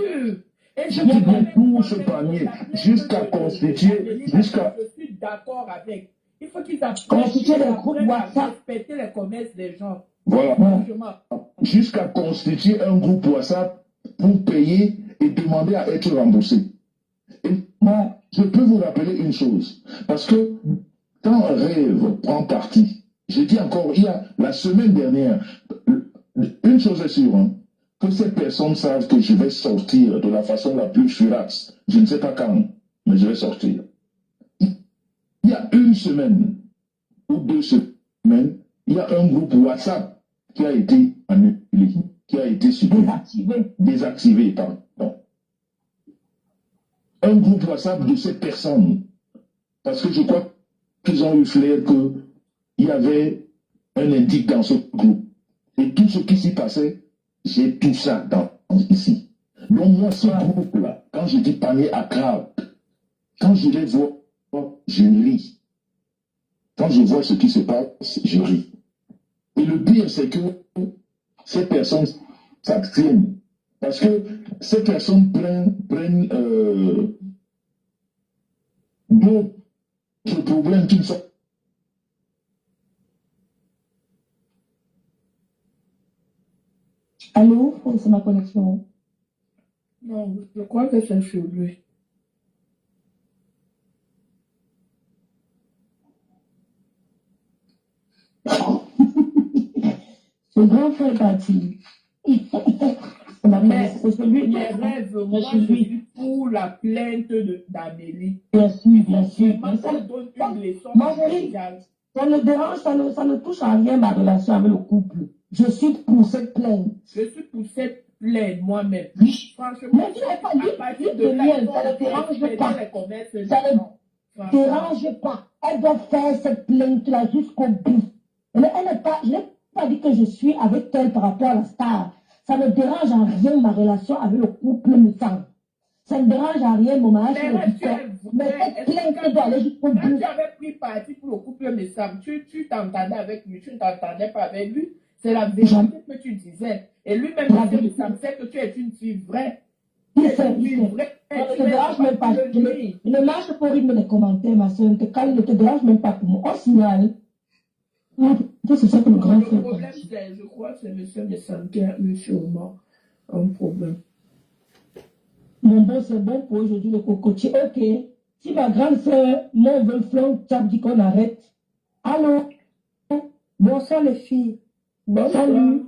Je dis bien tout ce panier, jusqu'à constituer, Je suis d'accord avec. Il faut qu'ils apprennent à respecter les commerces des gens. Voilà. Jusqu'à constituer un groupe WhatsApp pour payer et demander à être remboursé. Et moi, je peux vous rappeler une chose. Parce que quand Rêve prend parti, je dis encore, il y a la semaine dernière, une chose est sûre, hein, que ces personnes savent que je vais sortir de la façon la plus furax. Je ne sais pas quand, mais je vais sortir. Il y a une semaine ou 2 semaines, il y a un groupe WhatsApp qui a été annulé, qui a été désactivé, pardon. Un groupe WhatsApp de ces personnes. Parce que je crois qu'ils ont eu flair qu'il y avait un indique dans ce groupe. Et tout ce qui s'y passait, j'ai tout ça ici. Donc moi, ce groupe-là, quand je dis panier à crabe, quand je les vois, je ris. Quand je vois ce qui se passe, je ris. Et le pire, c'est que ces personnes s'abstiennent. Parce que ces personnes prennent d'autres problèmes qui ne sont... Allô, c'est ma connexion. Non, je crois que c'est sur lui. Ce grand frère parti. Mais les rêves, moi je suis pour la plainte d'Amélie. Bien sûr, bien sûr. Moi, ça donne une leçon égale. Ça ne dérange, ça ne touche à rien ma relation avec le couple. Je suis pour cette plainte. Je suis pour cette plainte moi-même. Franchement, mais tu n'as pas dit, ça ne dérange pas. Ça ne dérange pas. Elle doit faire cette plainte-là jusqu'au bout. Je n'ai pas dit que je suis avec elle par rapport à la star. Ça ne dérange en rien ma relation avec le couple Messam. Ça ne dérange en rien mon mariage avec le mais cette plainte doit aller jusqu'au bout. Quand tu avais pris parti pour le couple Messam, tu t'entendais avec lui, tu ne t'entendais pas avec lui. C'est la vérité que tu disais. Et lui-même, Messam sait que tu es une fille vraie. Il ne te dérange même pas. Il ne marche pour rythme les commentaires, ma soeur. Quand il ne te dérange même pas pour moi. On signale. Ça, c'est ça que le grand Le frère problème, c'est, je crois que c'est monsieur de santé a eu sûrement un problème. Mon bon, c'est bon pour aujourd'hui le cocotier. Ok. Si ma grande sœur, mon veut flanc, tu dit qu'on arrête. Allô? Bonsoir les filles. Bonsoir. Salut.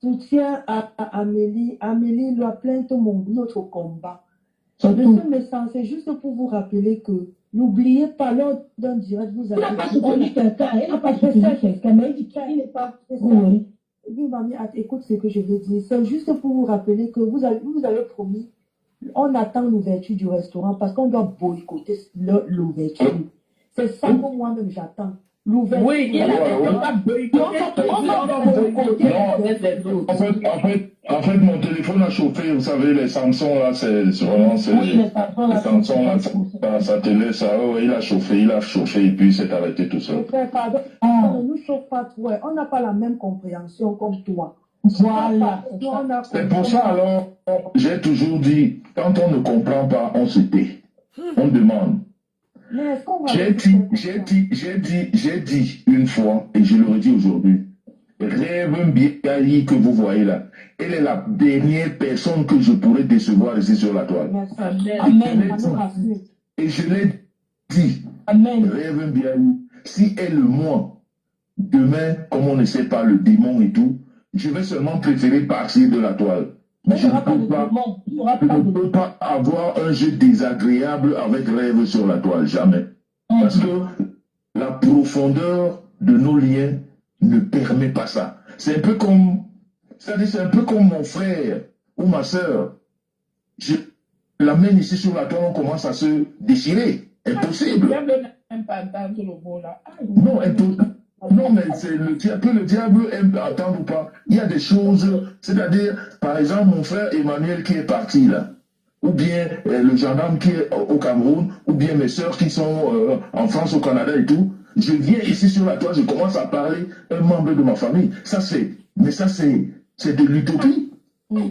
Soutien à Amélie. Amélie lui a plaint notre combat. C'est Le tout. seul message, c'est juste pour vous rappeler que n'oubliez pas lors d'un direct, vous Il n'a avez pas soutenu quelqu'un. Il n'a pas soutenu quelqu'un. Mais il dit qu'il n'est pas. Oui. Oui, mamie, écoute ce que je veux dire. C'est juste pour vous rappeler que vous avez promis, on attend l'ouverture du restaurant parce qu'on doit boycotter l'ouverture. C'est ça que moi-même j'attends. L'ouverture. Oui, il a pas boycotté. En fait, mon téléphone a chauffé, vous savez, les Samsung, là, c'est vraiment, Oui, les Samsung, là, ça télé, ça, il a chauffé, et puis c'est arrêté tout seul. Pardon, ne nous chauffe pas trop. On n'a pas la même compréhension comme toi. Voilà. C'est pour ça, alors, j'ai toujours dit, quand on ne comprend pas, on se tait. On demande. Mais est-ce qu'on va... J'ai dit une fois, et je le redis aujourd'hui, Rêve Mbiayi que vous voyez là, elle est la dernière personne que je pourrais décevoir ici sur la toile. Merci. Amen. Et je l'ai dit, Amen. Rêve Mbiayi, si elle le moi, demain, comme on ne sait pas le démon et tout, je vais seulement préférer partir de la toile. Mais Je il n'y aura pas de ne démon. Il n'y aura pas de peux pas avoir un jeu désagréable avec Rêve sur la toile, jamais. Parce que la profondeur de nos liens ne permet pas ça. C'est un peu comme, c'est un peu comme mon frère ou ma soeur. Je l'amène ici sur la toile, on commence à se déchirer. Impossible. Non, impossible. Non, mais c'est le diable aime attendre ou pas. Il y a des choses, c'est-à-dire, par exemple, mon frère Emmanuel qui est parti là, ou bien le gendarme qui est au Cameroun, ou bien mes soeurs qui sont en France, au Canada et tout. Je viens ici sur la toile, je commence à parler un membre de ma famille. C'est de l'utopie.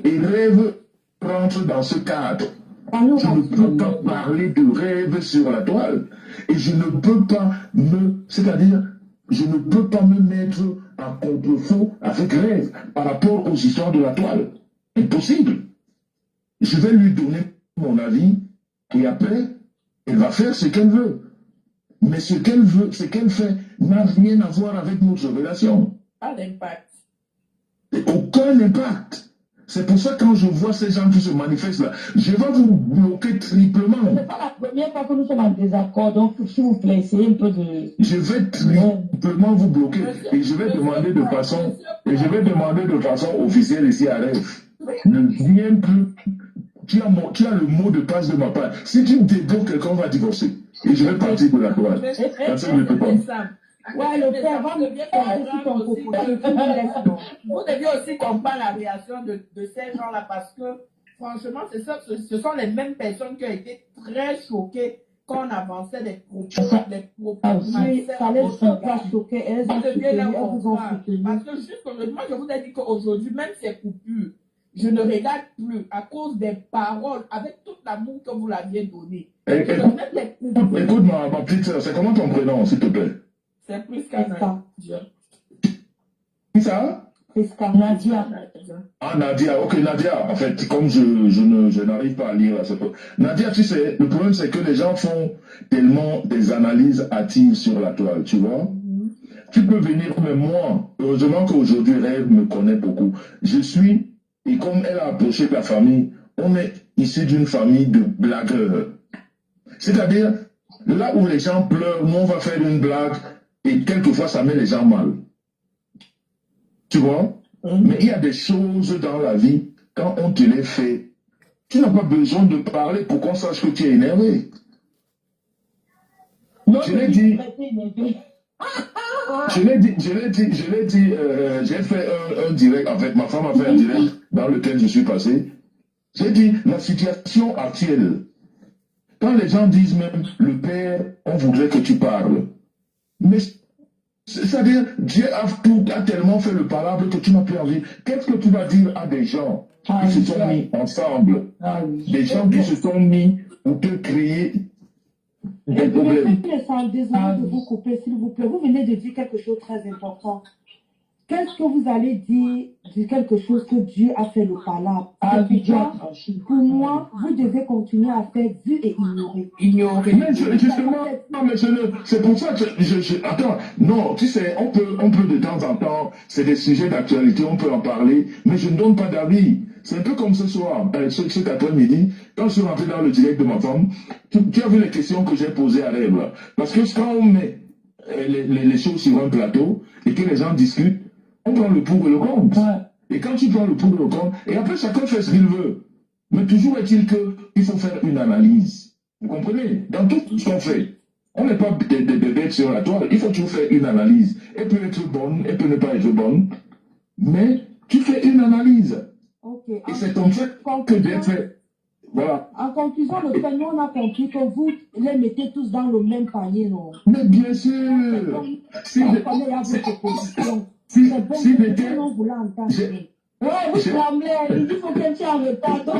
Et Rêve rentre dans ce cadre. Je ne peux pas parler de Rêve sur la toile. Et je ne peux pas je ne peux pas me mettre en contre-feu avec Rêve par rapport aux histoires de la toile. Impossible. Je vais lui donner mon avis et après, elle va faire ce qu'elle veut. Mais ce qu'elle veut, ce qu'elle fait n'a rien à voir avec notre relation. Pas d'impact. Aucun impact. C'est pour ça que quand je vois ces gens qui se manifestent là, je vais vous bloquer triplement. Ce n'est pas la première fois que nous sommes en désaccord, donc s'il vous plaît, essayez un peu de... Je vais triplement vous bloquer et je vais demander de façon officielle ici à Rêve. Ne viens plus. Tu as le mot de passe de ma part. Si tu me débloques, quelqu'un va divorcer. Et je vais partir de la toile. Parce que je ne peux pas. Ouais, le père va me Vous deviez aussi comprendre la réaction de ces gens-là parce que, franchement, ce sont les mêmes personnes qui ont été très choquées quand on avançait des propos. Ça les pas choquer. Elles Vous ont deviez les soutenu, elles vous ont comprendre. soutenu. Parce que juste aujourd'hui, moi je vous ai dit qu'aujourd'hui, même ces coupures, je ne regarde plus à cause des paroles, avec tout l'amour que vous l'aviez donné. Écoute ma petite soeur, c'est comment ton prénom, s'il te plaît? C'est plus qu'un Qui ça? Nadia. Ah, Nadia, ok, Nadia, en fait, comme je n'arrive pas à lire là, Nadia, tu sais, le problème c'est que les gens font tellement des analyses hâtives sur la toile, tu vois. Tu peux venir, mais moi, heureusement qu'aujourd'hui, Rêve me connaît beaucoup. Et comme elle a approché la famille, on est issu d'une famille de blagueurs. C'est-à-dire, là où les gens pleurent, nous on va faire une blague, et quelquefois ça met les gens mal. Tu vois? Mais il y a des choses dans la vie, quand on te les fait, tu n'as pas besoin de parler pour qu'on sache que tu es énervé. Je l'ai dit. J'ai fait un direct, en fait, ma femme a fait un direct dans lequel je suis passé. J'ai dit, la situation actuelle, quand les gens disent même, le père, on voudrait que tu parles. Mais, c'est-à-dire, Dieu a tellement fait le parable que tu n'as plus envie. Qu'est-ce que tu vas dire à des gens qui se sont mis ensemble? Des gens qui se sont mis pour te créer des problèmes. Désolé de vous couper, s'il vous plaît. Vous venez de dire quelque chose de très important. qu'est-ce que vous allez dire de quelque chose que Dieu a fait le palabre? Pour moi, vous devez continuer à faire vu et ignorer. Mais justement, non, mais c'est pour ça que attends, non, tu sais, on peut de temps en temps, c'est des sujets d'actualité, on peut en parler, mais je ne donne pas d'avis. C'est un peu comme ce soir, cet après-midi, quand je suis rentré dans le direct de ma femme, tu as vu les questions que j'ai posées à Rêve, là. Parce que quand on met les choses sur un plateau et que les gens discutent, on prend le pour et le contre. Et quand tu prends le pour et le contre, et après chacun fait ce qu'il veut. Mais toujours est-il qu'il faut faire une analyse. Vous comprenez? Dans tout ce qu'on fait, on n'est pas des bêtes sur la toile. Il faut toujours faire une analyse. Elle peut être bonne, elle peut ne pas être bonne, mais tu fais une analyse. Okay. Et c'est comme ça que d'être fait. Voilà. En conclusion, le fait, nous, on a compris que vous les mettez tous dans le même panier, non? Mais bien sûr. Si j'étais... On voulait entendre. Ouais, vous tremblez, il dit faut qu'elle soit en retard. Dans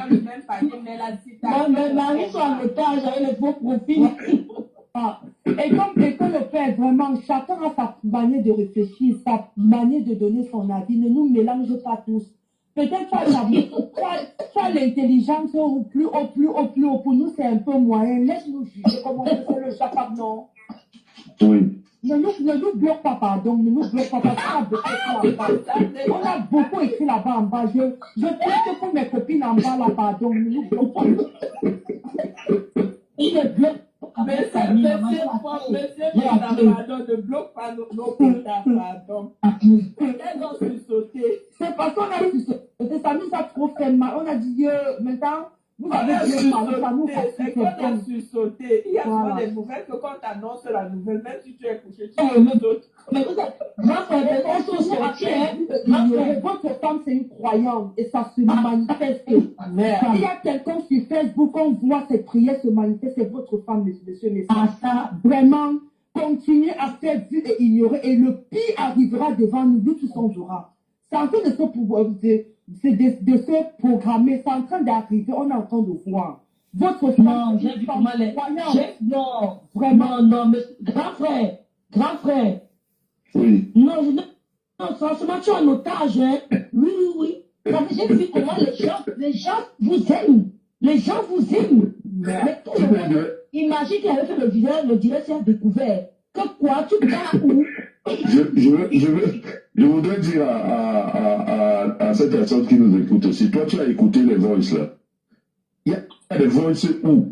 le même panier, mais la citation. Mais Marie soit en retard, j'avais le faux profil. Et comme le fait vraiment, chacun a sa manière de réfléchir, sa manière de donner son avis. Ne nous mélange pas tous. Peut-être pas l'intelligence au plus haut. Pour nous, c'est un peu moyen. Laisse-nous juger comment on fait le chacun, non? Oui. Ne nous bloque pas, pardon. Ne nous bloque pas, parce qu'on a beaucoup écrit là-bas en bas. Je prie pour mes copines en bas, là, pardon. Ne nous bloque pas. Il est bloqué. Mais ça, monsieur, pardon, ne bloque pas nos comptables, pardon. Elles ont sursauté. C'est parce qu'on a sursauté. Ça nous a trop fait mal. On a dit, maintenant, vous avez dit, ça nous fait c'est qu'on a sursauté. Il y a souvent des nouvelles que quand tu annonces la nouvelle, même si tu es couché, tu as les autres. Mais vous êtes, votre femme, c'est une croyante et ça se manifeste. Il y a quelqu'un sur Facebook, on voit cette prière se manifester, c'est votre femme, monsieur Messa. Ça, vraiment, continuez à faire vu et ignorer et le pire arrivera devant nous, nous tous on verra. C'est en train de se programmer, c'est en train d'arriver, on est en train de voir. Votre femme, j'ai vu comment les... Non, vraiment, non, mais grand frère. Oui. Non, franchement, tu es en otage, hein. Oui. J'ai vu comment les gens vous aiment. Les gens vous aiment. Mais tout le monde, imagine qu'il avait fait le direct, s'il a découvert. Que quoi, tu pars où? Je voudrais dire à cette personne qui nous écoute aussi, toi tu as écouté les voices là. Il y a des voices où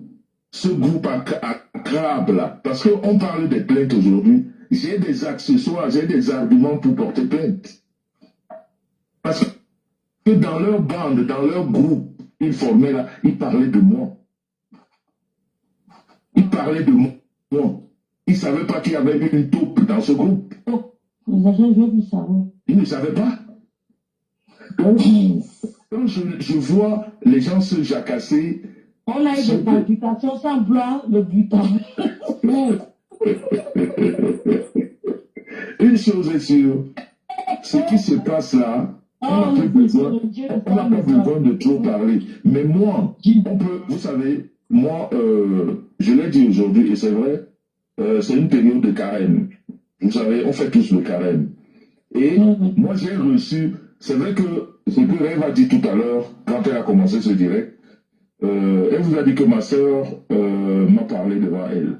ce groupe accrabe là, parce qu'on parle des plaintes aujourd'hui, j'ai des accessoires, j'ai des arguments pour porter plainte. Parce que dans leur bande, dans leur groupe, ils formaient là, ils parlaient de moi. Ils parlaient de moi. Ils ne savaient pas qu'il y avait une taupe dans ce groupe. Ils ne savaient pas. Donc, quand je vois les gens se jacasser. On a eu des palpitations sans vouloir le butin. Une chose est sûre, ce qui se passe là, on n'a plus besoin de trop parler. Mais moi, vous savez, moi, je l'ai dit aujourd'hui, et c'est vrai, c'est une période de carême. Vous savez, on fait tous le carême. Et moi, j'ai reçu, c'est vrai que ce que Rêve a dit tout à l'heure, quand elle a commencé ce direct, elle vous a dit que ma sœur m'a parlé devant elle.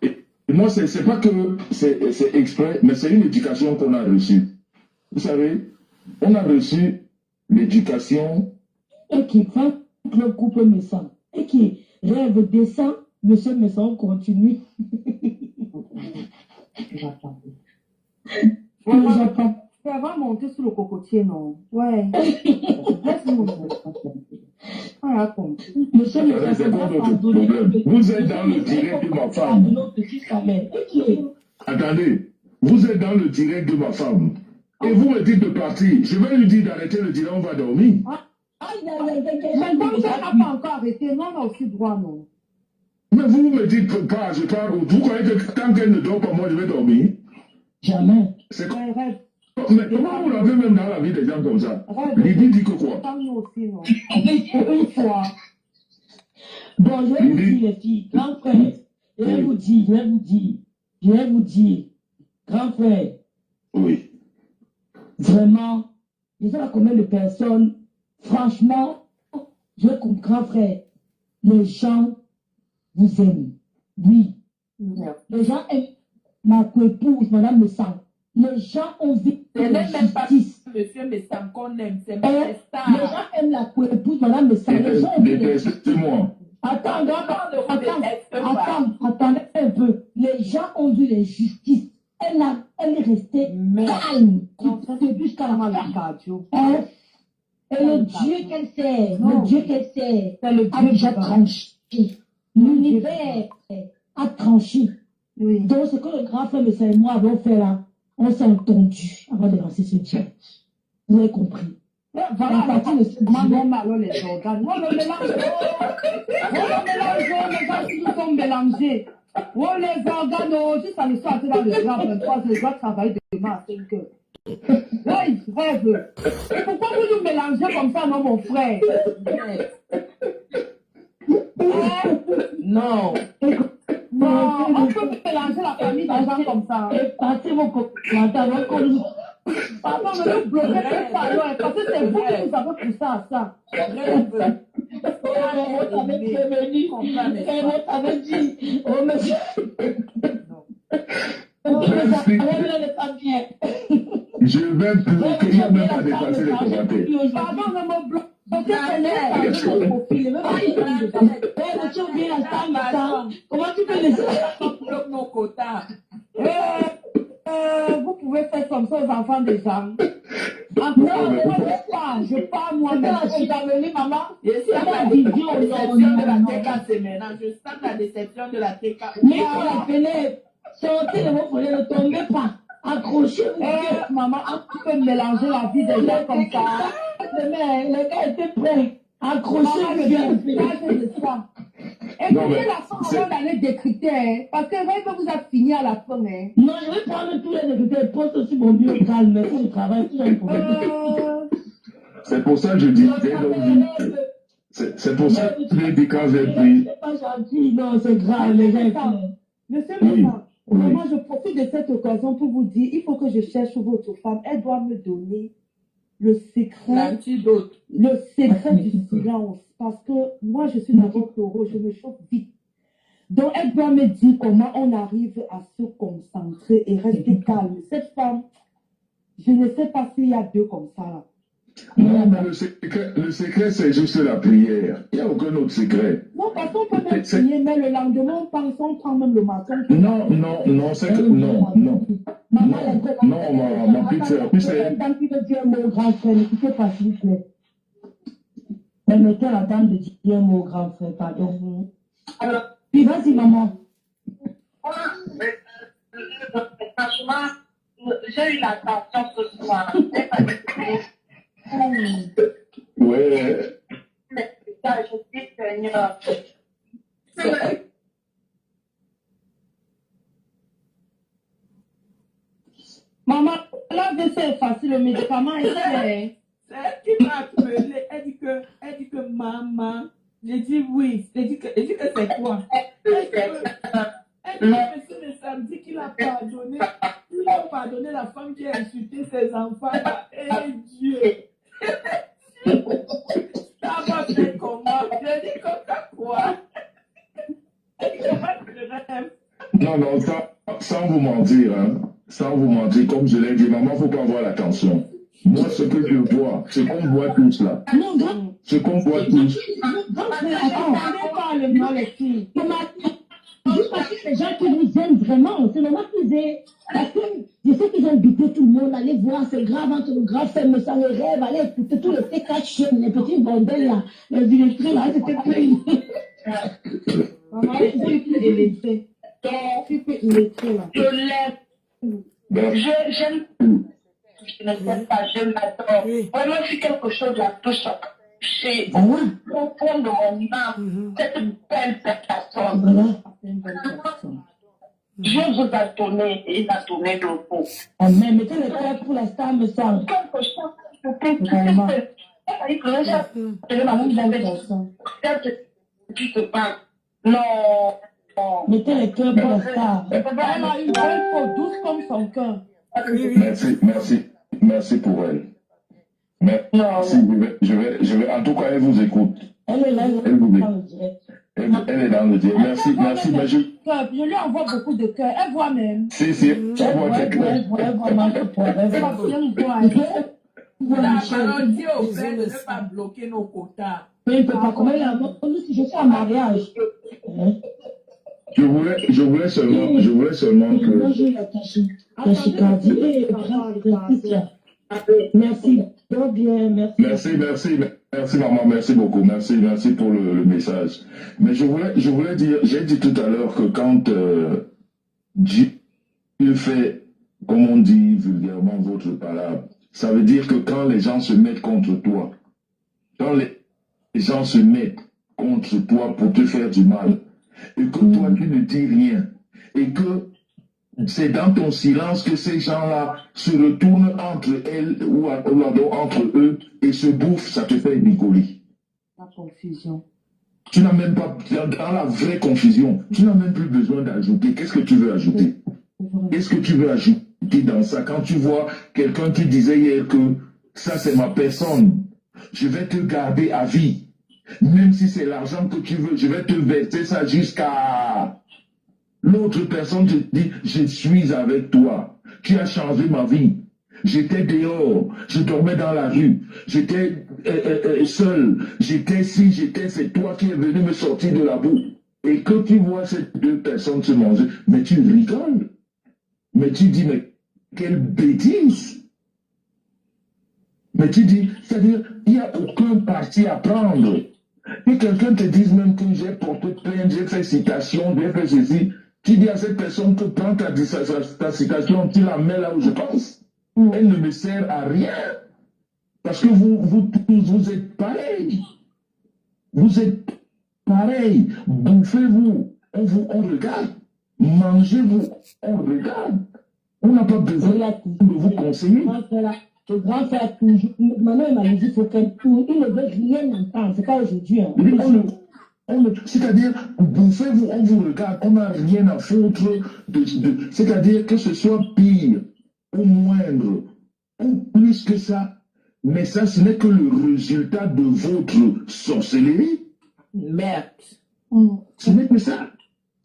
Et moi, c'est pas que c'est exprès, mais c'est une éducation qu'on a reçue. Vous savez, on a reçu l'éducation. Et qui fait le couple Messan. Et qui Rêve descend, monsieur Messan continue. Ça va monter sur le cocotier, non? Ouais. Monsieur vous êtes dans le direct de ma femme. Attendez, vous êtes dans le direct de ma femme. Et vous me dites de partir. Je vais lui dire d'arrêter le direct, on va dormir. Mais comme ça n'a pas encore arrêté, non, on a aussi droit, non? Mais vous me dites que pas, je pars. Vous croyez que tant qu'elle ne dort pas, moi je vais dormir? Jamais. C'est comme... Mais comment vous l'avez même dans la vie des gens comme ça? Lydie dit que quoi? Aussi, non? Une fois. Bon, je vais vous dire, les filles, grand frère, je vais vous dire, je vais vous dire, grand frère, Oui. vraiment, je sais pas combien de personnes, franchement, je comprends, frère, les gens vous aiment. Oui. Les gens aiment ma coépouse, madame le sang. Les gens ont vu C'est la même pas justice. monsieur Messam qu'on aime, c'est Et mes les stars. gens aiment la coépouse, madame le sang. Les gens ont vu la justice. Détestez-moi. Attendez un peu. Les gens ont vu les justices. Elle est restée calme. Jusqu'à la fin. Et le Dieu qu'elle sert, le Dieu qu'elle sert, a déjà tranché. L'univers a tranché. Donc, ce que le grand frère Messa et moi avons fait là, on s'est entendu avant de lancer ce Dieu. Vous avez compris. Voilà, à partir de ce alors les organes. On le mélange, les gens qui nous sont mélangés. Oh, les organes, si ça ne sort dans le grand 23, je dois travailler demain à 5 heures. Là, ils rêvent. Pourquoi vous nous mélangez comme ça, non, mon frère? Non. Non, on peut mélanger la famille des gens comme ça. Passez vos commentaires. Pardon, ne nous bloquez pas, alors, parce que c'est vous qui nous avez poussé à ça. On t'avait prévenu. On t'avait dit. Oh, monsieur. Je vais bloquer même pas dépasser les commentaires. Pardon, ne me bloquez Comment tu peux laisser nos quotas? Vous pouvez faire comme ça aux enfants des gens. Je parle moi-même. Je suis amenée, maman. Je sens la déception de la TK, c'est maintenant. Je sens la déception de la TK. Mais on l'appelait. Sortez de vos follets, ne tombez pas. Accrochez-vous. Maman, tu peux mélanger la vie des gens comme ça. Les gars étaient prêts. Accrochez-vous. Écoutez la fin avant d'aller décrypter, parce que vous avez fini à la fin. Non, je vais prendre tous les décryptés et poste aussi mon bureau calme. Merci du travail. C'est pour ça que je dis. C'est pour ça que les décas j'ai pris. C'est pas gentil, non, c'est grave, les gens. Monsieur Messa, vraiment, je profite de cette occasion pour vous dire, il faut que je cherche votre femme. Elle doit me donner le secret du silence. Parce que moi, je suis dans votre taureau, je me chauffe vite. Donc, elle doit me dire comment on arrive à se concentrer et rester calme. Cette femme, je ne sais pas s'il y a deux comme ça là. Non, mais le secret, c'est juste la prière. Il n'y a aucun autre secret. Non, parce qu'on peut même prier, mais le lendemain, on prend même le matin. Non, c'est que... Non, ma petite soeur. Tu sais... Tant qu'il veut dire un mot grand frère, n'écoutez pas, s'il vous plaît. Permettez à la dame de dire un mot grand frère, pardon. Alors, puis vas-y, maman. Franchement, j'ai eu la tension ce soir. Ouais. Je dis, Seigneur. Maman, là, c'est facile, le médicament est fait. C'est elle qui m'a appelé. Elle dit que maman. J'ai dit oui. Elle dit que c'est quoi? Elle dit que monsieur le samedi qu'il a pardonné. Il a pardonné la femme qui a insulté ses enfants. Et Dieu. Ça va faire comment? Je dis comme ça quoi? Elle dit comment je rêve? Non, sans vous mentir, hein. Sans vous mentir, comme je l'ai dit, maman, il ne faut pas avoir l'attention. Moi, ce que je vois, ce qu'on voit tous là. Ce qu'on voit tous. Attendez pas le nom, les filles. Juste parce que les gens qui vous aiment vraiment, c'est normal qu'ils aient. Parce que je sais qu'ils ont buté tout le monde, allez voir, c'est grave, entre le grand frère me sang le rêve, allez écouter tous les TK, les petits bordels là, les illettrés là, c'était plein. Maman, je suis plus illettrée. Je suis plus illettrée là. Je l'aime. J'aime. Je ne sais pas, je m'adore. Vraiment, c'est quelque chose de touchant. C'est au fond de mon âme, cette belle personne. Dieu vous a donné, il a donné le repos. Mais mettez le cœur pour l'instant, me semble. Quelque chose que tu te parles. Non, Mettez les cœurs pour la star. Elle a une belle peau douce comme son cœur. Merci pour elle. Merci, je vais, en tout cas, elle vous écoute. Elle est là, elle vous écoute. Elle est dans le direct. Merci, mais je lui envoie beaucoup de cœurs. Elle voit même. Si, elle voit tes cœurs. Dis au frère de ne pas bloquer nos quotas. Mais il ne peut pas, comment il a si je suis en mariage. Je voulais seulement que... Merci. Merci maman, merci beaucoup, merci pour le message. Mais je voulais dire, j'ai dit tout à l'heure que quand Dieu fait, comme on dit vulgairement, votre parole, ça veut dire que quand les gens se mettent contre toi, quand les gens se mettent contre toi pour te faire du mal, et que toi tu ne dis rien, et que c'est dans ton silence que ces gens-là se retournent entre elles ou entre eux et se bouffent, ça te fait rigoler. La confusion. Tu n'as même pas, dans la vraie confusion, tu n'as même plus besoin d'ajouter. Qu'est-ce que tu veux ajouter? Qu'est-ce que tu veux ajouter dans ça? Quand tu vois quelqu'un qui disait hier que ça c'est ma personne, je vais te garder à vie. Même si c'est l'argent que tu veux, je vais te verser ça jusqu'à... L'autre personne te dit, je suis avec toi. Tu as changé ma vie. J'étais dehors, je dormais dans la rue, j'étais seul, c'est toi qui es venu me sortir de la boue. Et quand tu vois ces deux personnes se manger, mais tu rigoles. Mais tu dis, mais quelle bêtise. Mais tu dis, c'est-à-dire, il n'y a aucun parti à prendre. Et quelqu'un te dise même que j'ai porté plainte, j'ai fait citation, j'ai fait ceci. Tu dis à cette personne que prends ta citation, tu la mets là où je pense. Elle ne me sert à rien. Parce que vous tous, vous êtes pareils. Vous êtes pareils. Bouffez-vous. On regarde. Mangez-vous. On regarde. On n'a pas besoin de vous conseiller. Le grand frère toujours. Maintenant, il m'a dit qu'il faut qu'elle tourne. Il ne veut rien entendre. C'est pas aujourd'hui. Hein. C'est-à-dire, bouffez-vous, on vous regarde, on n'a rien à foutre. C'est-à-dire que ce soit pire, ou moindre, ou plus que ça. Mais ça, ce n'est que le résultat de votre sorcellerie. Merde. Ce n'est que ça.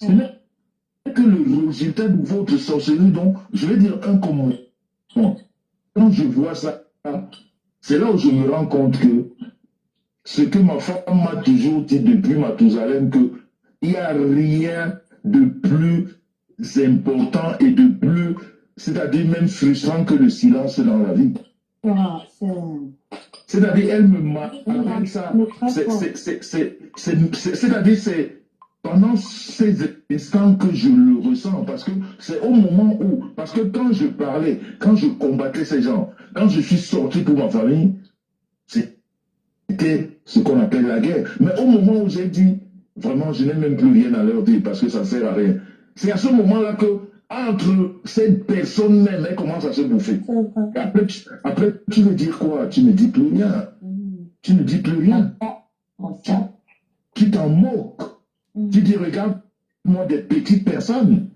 Ce n'est que le résultat de votre sorcellerie. Donc, je vais dire un comment. Quand je vois ça, c'est là où je me rends compte que ce que ma femme m'a toujours dit depuis Mathusalem, qu'il n'y a rien de plus important et de plus, c'est-à-dire même frustrant que le silence dans la vie. C'est-à-dire, elle me marque ça. C'est-à-dire, c'est pendant ces instants que je le ressens, parce que c'est au moment où, parce que quand je parlais, quand je combattais ces gens, quand je suis sorti pour ma famille, c'était ce qu'on appelle la guerre. Mais au moment où j'ai dit, vraiment, je n'ai même plus rien à leur dire parce que ça ne sert à rien. C'est à ce moment-là que, entre cette personne même, elle commence à se bouffer. Après, tu veux dire quoi? Tu ne dis plus rien. Tu ne dis plus rien. Tu t'en moques. Tu dis, regarde-moi des petites personnes.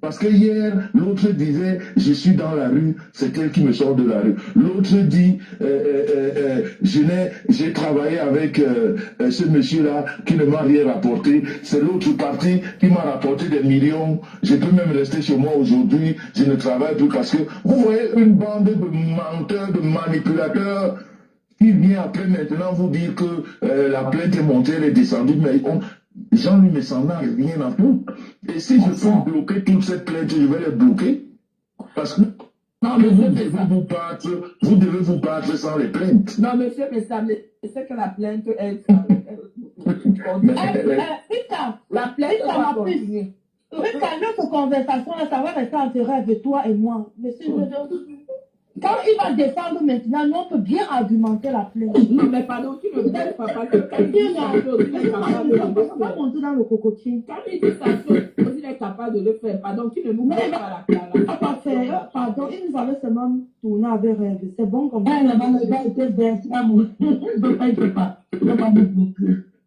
Parce que hier, l'autre disait, je suis dans la rue, c'est elle qui me sort de la rue. L'autre dit, j'ai travaillé avec ce monsieur-là qui ne m'a rien rapporté. C'est l'autre parti qui m'a rapporté des millions. Je peux même rester chez moi aujourd'hui, je ne travaille plus parce que vous voyez une bande de menteurs, de manipulateurs qui vient après maintenant vous dire que la plainte est montée, elle est descendue, mais Jean-Louis ne s'en a rien à foutre. Et si je peux bloquer toute cette plainte, je vais les bloquer. Parce que vous devez vous battre sans les plaintes. Non, monsieur, mais ça, c'est que la plainte est... La plainte, ça m'a pris. Notre conversation, ça va rester entre rêve, toi et moi. Monsieur, quand il va descendre maintenant, nous, on peut bien argumenter la plainte. Non, mais pardon, tu ne peux pas pas monter dans le cocotier. Quand il dit ça, il est capable de le faire. Pardon, tu ne nous mets pas la plainte. Pardon, il nous avait seulement tourné avec rêve. C'est bon comme ça.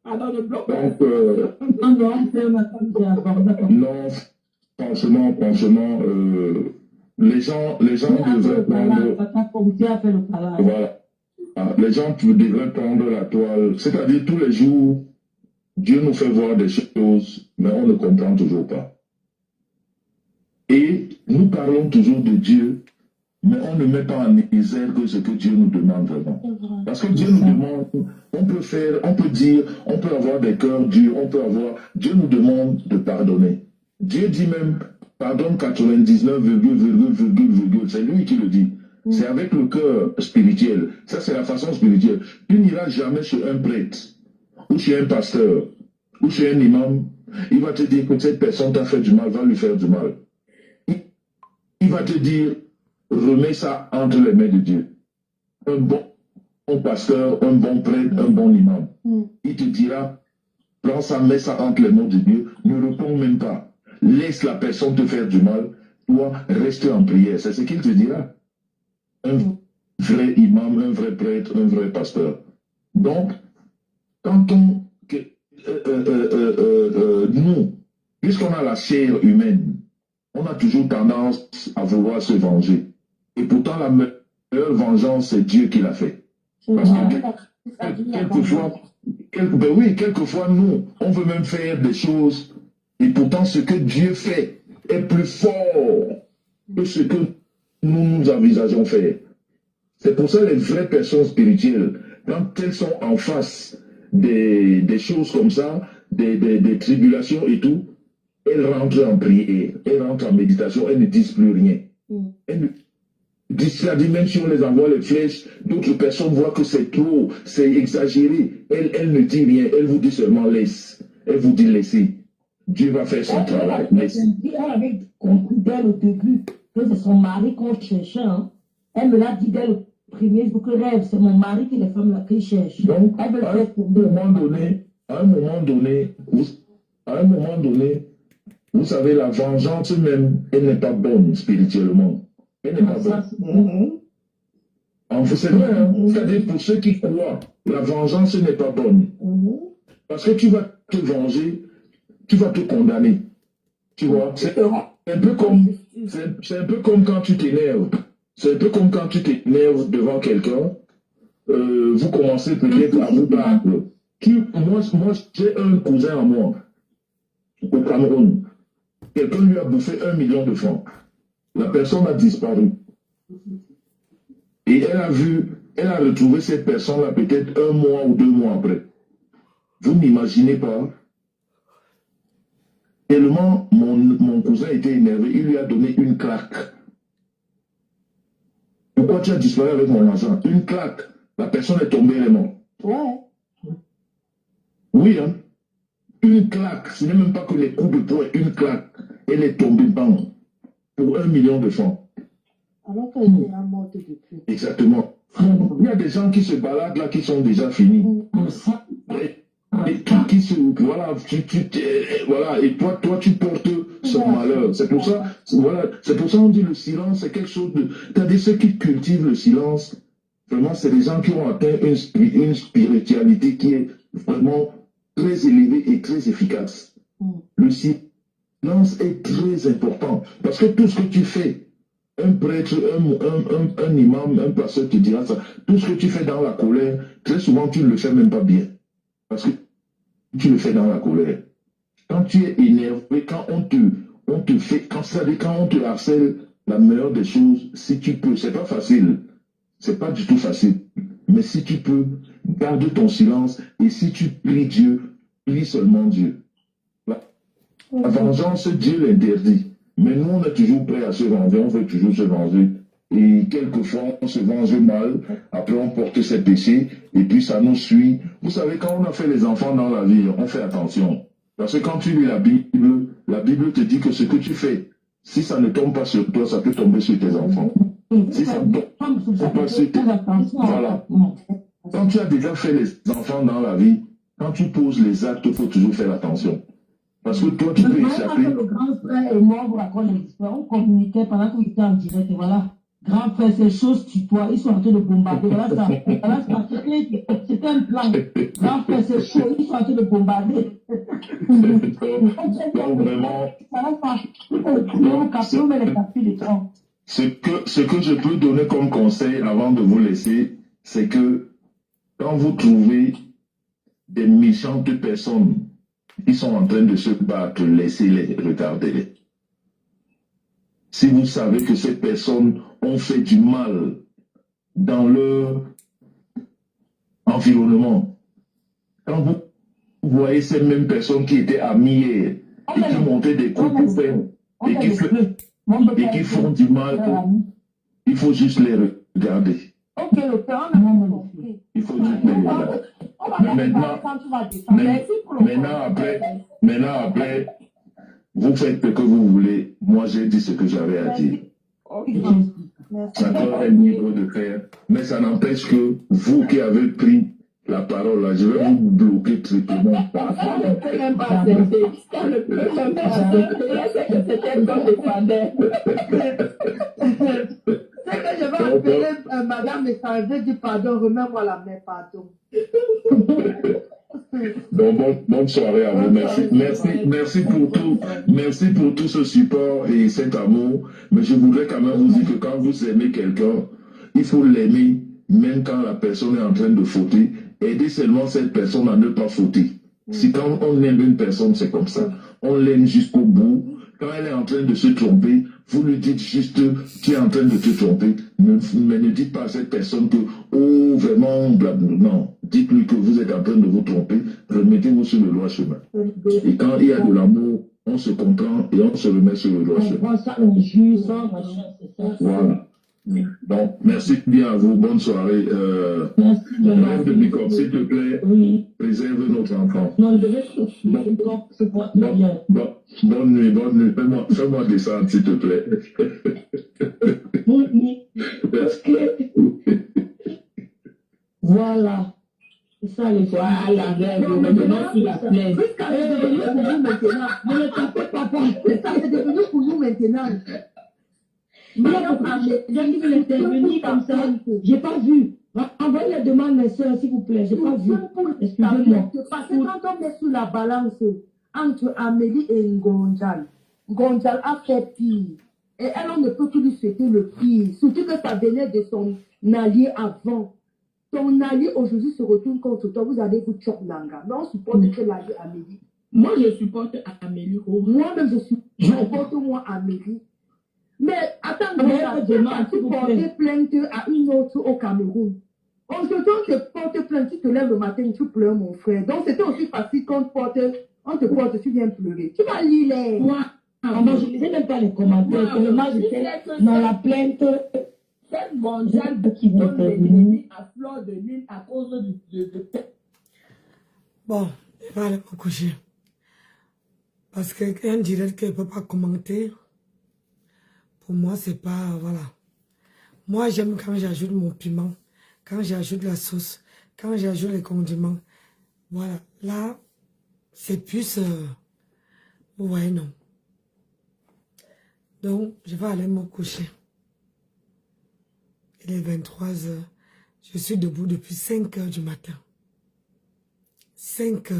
Pardon, le bloc. Donc, Non, franchement, les gens devraient prendre, voilà, les gens devraient prendre la toile, c'est-à-dire tous les jours, Dieu nous fait voir des choses, mais on ne comprend toujours pas. Et nous parlons toujours de Dieu, mais on ne met pas en exergue ce que Dieu nous demande vraiment. Parce que Dieu nous demande, on peut dire, on peut avoir des cœurs durs, Dieu nous demande de pardonner. Dieu dit même, pardonne 99, c'est lui qui le dit. C'est avec le cœur spirituel. Ça, c'est la façon spirituelle. Tu n'iras jamais chez un prêtre, ou chez un pasteur, ou chez un imam. Il va te dire que cette personne t'a fait du mal, va lui faire du mal. Il va te dire, remets ça entre les mains de Dieu. Un bon pasteur, un bon prêtre, un bon imam. Il te dira, prends ça, mets ça entre les mains de Dieu, ne réponds même pas. Laisse la personne te faire du mal, toi, reste en prière. C'est ce qu'il te dira. Un vrai imam, un vrai prêtre, un vrai pasteur. Donc, quand nous, puisqu'on a la chair humaine, on a toujours tendance à vouloir se venger. Et pourtant, la meilleure vengeance, c'est Dieu qui l'a fait. Parce que quelquefois, nous, on veut même faire des choses, et pourtant, ce que Dieu fait est plus fort que ce que nous envisageons faire. C'est pour ça les vraies personnes spirituelles, quand elles sont en face des choses comme ça, des tribulations et tout, elles rentrent en prière, elles rentrent en méditation, elles ne disent plus rien. Ça dit même si on les envoie les flèches, d'autres personnes voient que c'est trop, c'est exagéré. Elle ne dit rien, elle vous dit seulement laisse. Elle vous dit laissez. Dieu va faire son travail. Elle avait compris dès le début que c'est son mari qu'on cherchait. Hein. Elle me l'a dit dès le premier jour que rêve, c'est mon mari qui est la femme là qui cherche. Donc, à un moment donné, vous savez, la vengeance même, elle n'est pas bonne spirituellement. Elle n'est pas bonne. C'est vrai, hein? C'est-à-dire pour ceux qui croient, la vengeance n'est pas bonne. Parce que tu vas te venger, tu vas te condamner. Tu vois, c'est un peu comme quand tu t'énerves. C'est un peu comme quand tu t'énerves devant quelqu'un, vous commencez peut-être à vous battre. Moi, j'ai un cousin à moi, au Cameroun. Quelqu'un lui a bouffé 1 million de francs. La personne a disparu. Et elle a retrouvé cette personne-là peut-être 1 mois ou 2 mois après. Vous n'imaginez pas. Tellement mon cousin était énervé, il lui a donné une claque. Pourquoi tu as disparu avec mon argent? Une claque. La personne est tombée, elle est morte. Ouais. Oui, hein. Une claque. Ce n'est même pas que les coups de poing, une claque. Elle est tombée, bam, pour 1 million de francs. Alors qu'elle était morte depuis. Exactement. Il y a des gens qui se baladent là, qui sont déjà finis. Et qui se... Voilà, voilà, et toi, tu portes son malheur. C'est pour ça, voilà, c'est pour ça on dit le silence, c'est quelque chose de... C'est-à-dire ceux qui cultivent le silence, vraiment, c'est des gens qui ont atteint une spiritualité qui est vraiment très élevée et très efficace. Le silence est très important. Parce que tout ce que tu fais, un prêtre, un imam, un pasteur te dira ça, tout ce que tu fais dans la colère, très souvent tu ne le fais même pas bien. Parce que tu le fais dans la colère. Quand tu es énervé, quand on te fait, quand on te harcèle, la meilleure des choses, si tu peux, c'est pas facile, c'est pas du tout facile, mais si tu peux, garde ton silence, et si tu pries Dieu, prie seulement Dieu. La vengeance, Dieu l'interdit, mais nous on est toujours prêts à se venger, on veut toujours se venger. Et quelquefois, on se venge mal, après on porte ses péchés, et puis ça nous suit. Vous savez, quand on a fait les enfants dans la vie, on fait attention. Parce que quand tu lis la Bible te dit que ce que tu fais, si ça ne tombe pas sur toi, ça peut tomber sur tes enfants. Si ça ne tombe pas sur tes enfants, voilà. Quand tu as déjà fait les enfants dans la vie, quand tu poses les actes, il faut toujours faire attention. Parce que toi, tu peux échapper. Le grand frère est mort, on communiquait pendant qu'il était en direct, voilà. Grand frère, ces choses tutoient, ils sont en train de bombarder. Voilà ça. Voilà ça. C'était un plan. Grand frère, c'est chaud, ils sont en train de bombarder. Non, vraiment. Voilà ça. On met les captures d'écran. Ce que je peux donner comme conseil avant de vous laisser, c'est que quand vous trouvez des méchantes personnes qui sont en train de se battre, laissez-les, regardez-les. Si vous savez que ces personnes ont fait du mal dans leur environnement, quand vous voyez ces mêmes personnes qui étaient amies hier et qui montaient des coups pour faire et qui font du mal, il faut juste les regarder. Ok, le père, on a compris. Il faut juste les regarder. Mais maintenant après, vous faites ce que vous voulez. Moi, j'ai dit ce que j'avais à dire. Chacun est libre de faire. Mais ça n'empêche que vous qui avez pris la parole, là, je vais vous bloquer triplement. Ça ne peut même pas accepter. Ça ne peut même pas accepter. C'est que c'était comme des fadets. C'est que je vais appeler madame et ça veut dire pardon, remets-moi la main, pardon. Donc, bonne soirée à vous. Merci pour tout. Merci pour tout ce support et cet amour. Mais je voudrais quand même vous dire que quand vous aimez quelqu'un, il faut l'aimer même quand la personne est en train de fauter. Aidez seulement cette personne à ne pas fauter. Si quand on aime une personne, c'est comme ça. On l'aime jusqu'au bout. Quand elle est en train de se tromper, vous lui dites juste tu es en train de te tromper. Mais ne dites pas à cette personne que, oh, vraiment, blablabla. Non. Dites-lui que vous êtes en train de vous tromper. Remettez-vous sur le droit chemin. Et quand il y a de l'amour, on se comprend et on se remet sur le droit chemin. Voilà. Donc, merci bien à vous. Bonne soirée. Rêve de Bicop, s'il te plaît, préserve notre enfant. Non, je vais Bonne nuit. Fais-moi descendre, s'il te plaît. Bonne nuit. Voilà. C'est ça les fois. Maintenant, sur la plaine. C'est devenu pour nous maintenant. Ne le tapez pas. C'est devenu pour nous maintenant. J'ai dit l'intervenir comme ça. J'ai pas vu. Envoyez la demande, mes soeurs, s'il vous plaît. J'ai pas vu. Excusez-moi. Parce que quand on met sur la balance entre Amélie et Ngonjal, Ngonjal a fait pire. Et elle, on ne peut que lui souhaiter le pire. Surtout que ça venait de son allié avant. Ton allié aujourd'hui se retourne contre toi. Vous allez vous choquer l'anga. Mais on supporte que l'allié Amélie. Moi, je supporte Amélie. Moi-même, je supporte moi Amélie. Mais attends, tu portes plainte à une autre au Cameroun. Aujourd'hui, on te porte plainte, tu te lèves le matin, tu pleures, mon frère. Donc, c'était aussi facile qu'on te porte, tu viens pleurer. Tu vas lire les... Moi, je ne lisais même pas les commentaires. Seulement, j'étais dans la plainte. Cette mondiale qui donne l'ennemi à fleur de lune à cause de... Bon, je vais aller me coucher. Parce qu'un direct qu'elle ne peut pas commenter, pour moi, c'est pas... Voilà. Moi, j'aime quand j'ajoute mon piment, quand j'ajoute la sauce, quand j'ajoute les condiments. Voilà. Là, c'est plus... vous voyez, non. Donc, je vais aller me coucher. Il est 23h. Je suis debout depuis 5h du matin. 5h.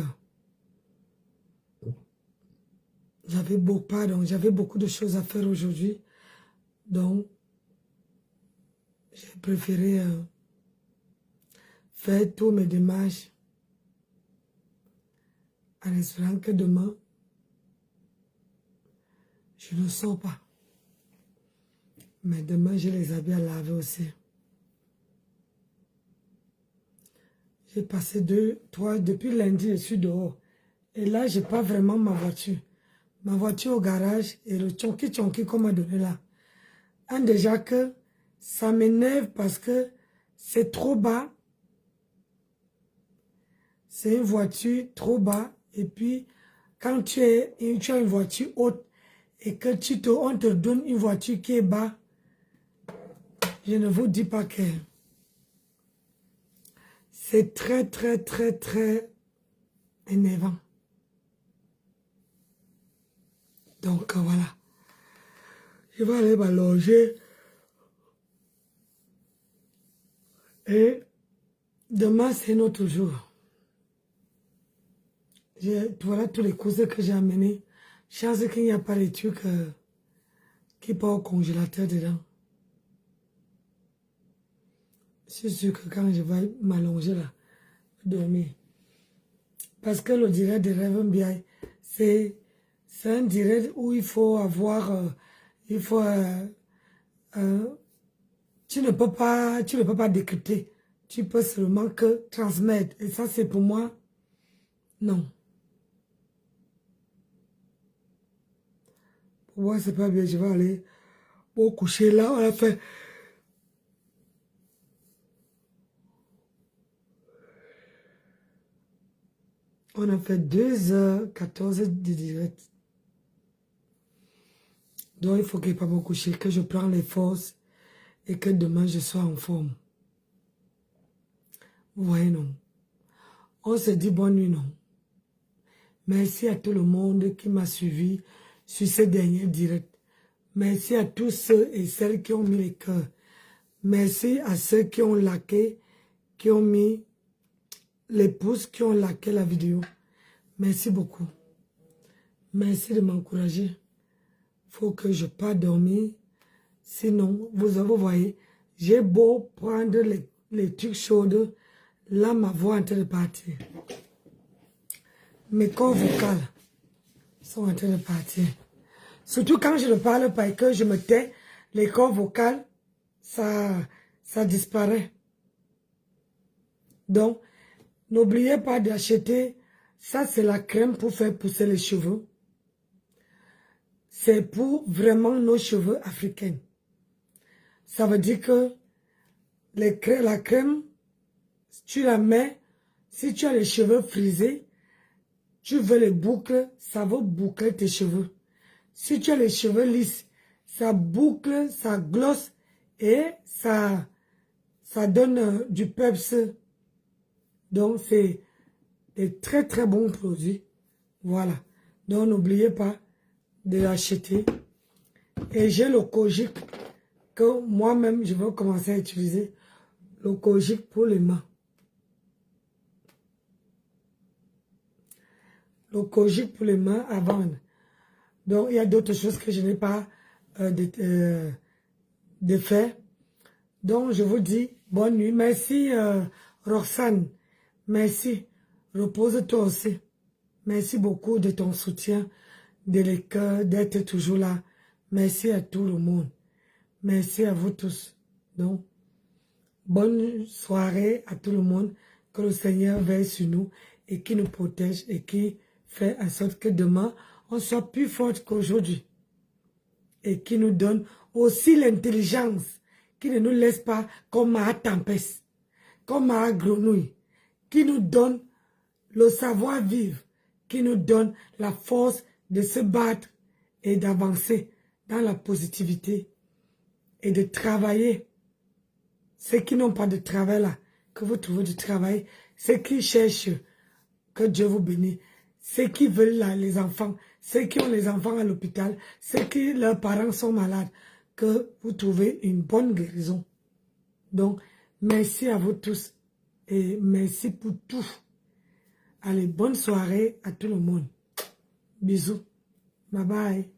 J'avais beaucoup de choses à faire aujourd'hui. Donc, j'ai préféré faire tous mes démarches en espérant que demain, je ne sors pas. Mais demain, j'ai les habits à laver aussi. J'ai passé depuis lundi, je suis dehors. Et là, je n'ai pas vraiment ma voiture. Ma voiture au garage et le tchonki qu'on m'a donné là. Déjà que ça m'énerve parce que c'est trop bas. C'est une voiture trop bas. Et puis, quand tu as une voiture haute et que on te donne une voiture qui est bas, je ne vous dis pas que c'est très, très, très, très énervant. Donc, voilà. Je vais aller m'allonger Et demain, c'est un autre jour. Voilà tous les courses que j'ai amenés. Chance qu'il n'y a pas les trucs qui partent au congélateur dedans. Je suis sûr que quand je vais m'allonger là, dormir. Parce que le direct de Rêve MBI, c'est un direct où il faut avoir... tu ne peux pas décrypter. Tu peux seulement que transmettre. Et ça, c'est pour moi, non. Pour moi, c'est pas bien. Je vais aller au coucher là. On a fait... On a fait 2h14 de direct. Donc, il faut que je ne pas me coucher, que je prends les forces et que demain, je sois en forme. Vous voyez, non? On se dit bonne nuit, non? Merci à tout le monde qui m'a suivi sur ces derniers directs. Merci à tous ceux et celles qui ont mis les cœurs. Merci à ceux qui ont liké, qui ont mis les pouces, qui ont liké la vidéo. Merci beaucoup. Merci de m'encourager. Faut que je parte dormir. Sinon, vous voyez, j'ai beau prendre les trucs chauds, là, ma voix est en train de partir. Mes corps vocaux sont en train de partir. Surtout quand je ne parle pas et que je me tais, les corps vocaux, ça disparaît. Donc, n'oubliez pas d'acheter, ça c'est la crème pour faire pousser les cheveux. C'est pour vraiment nos cheveux africains. Ça veut dire que la crème, tu la mets, si tu as les cheveux frisés, tu veux les boucles, ça va boucler tes cheveux. Si tu as les cheveux lisses, ça boucle, ça glosse et ça donne du peps. Donc, c'est des très très bons produits. Voilà. Donc, n'oubliez pas de l'acheter. Et j'ai le Kojic que moi-même, je vais commencer à utiliser. Le Kojic pour les mains. Le Kojic pour les mains à vendre. Donc, il y a d'autres choses que je n'ai pas de faire. Donc, je vous dis bonne nuit. Merci, Roxane. Merci. Repose-toi aussi. Merci beaucoup de ton soutien, de les cœurs, d'être toujours là. Merci à tout le monde. Merci à vous tous. Donc, bonne soirée à tout le monde. Que le Seigneur veille sur nous et qui nous protège et qui fait en sorte que demain, on soit plus fort qu'aujourd'hui. Et qui nous donne aussi l'intelligence, qui ne nous laisse pas comme à tempête, comme à grenouille, qui nous donne le savoir-vivre, qui nous donne la force de se battre et d'avancer dans la positivité et de travailler. Ceux qui n'ont pas de travail là, que vous trouvez du travail, ceux qui cherchent, que Dieu vous bénisse, ceux qui veulent là, les enfants, ceux qui ont les enfants à l'hôpital, ceux qui leurs parents sont malades, que vous trouvez une bonne guérison. Donc, merci à vous tous et merci pour tout. Allez, bonne soirée à tout le monde. Bisous. Bye bye.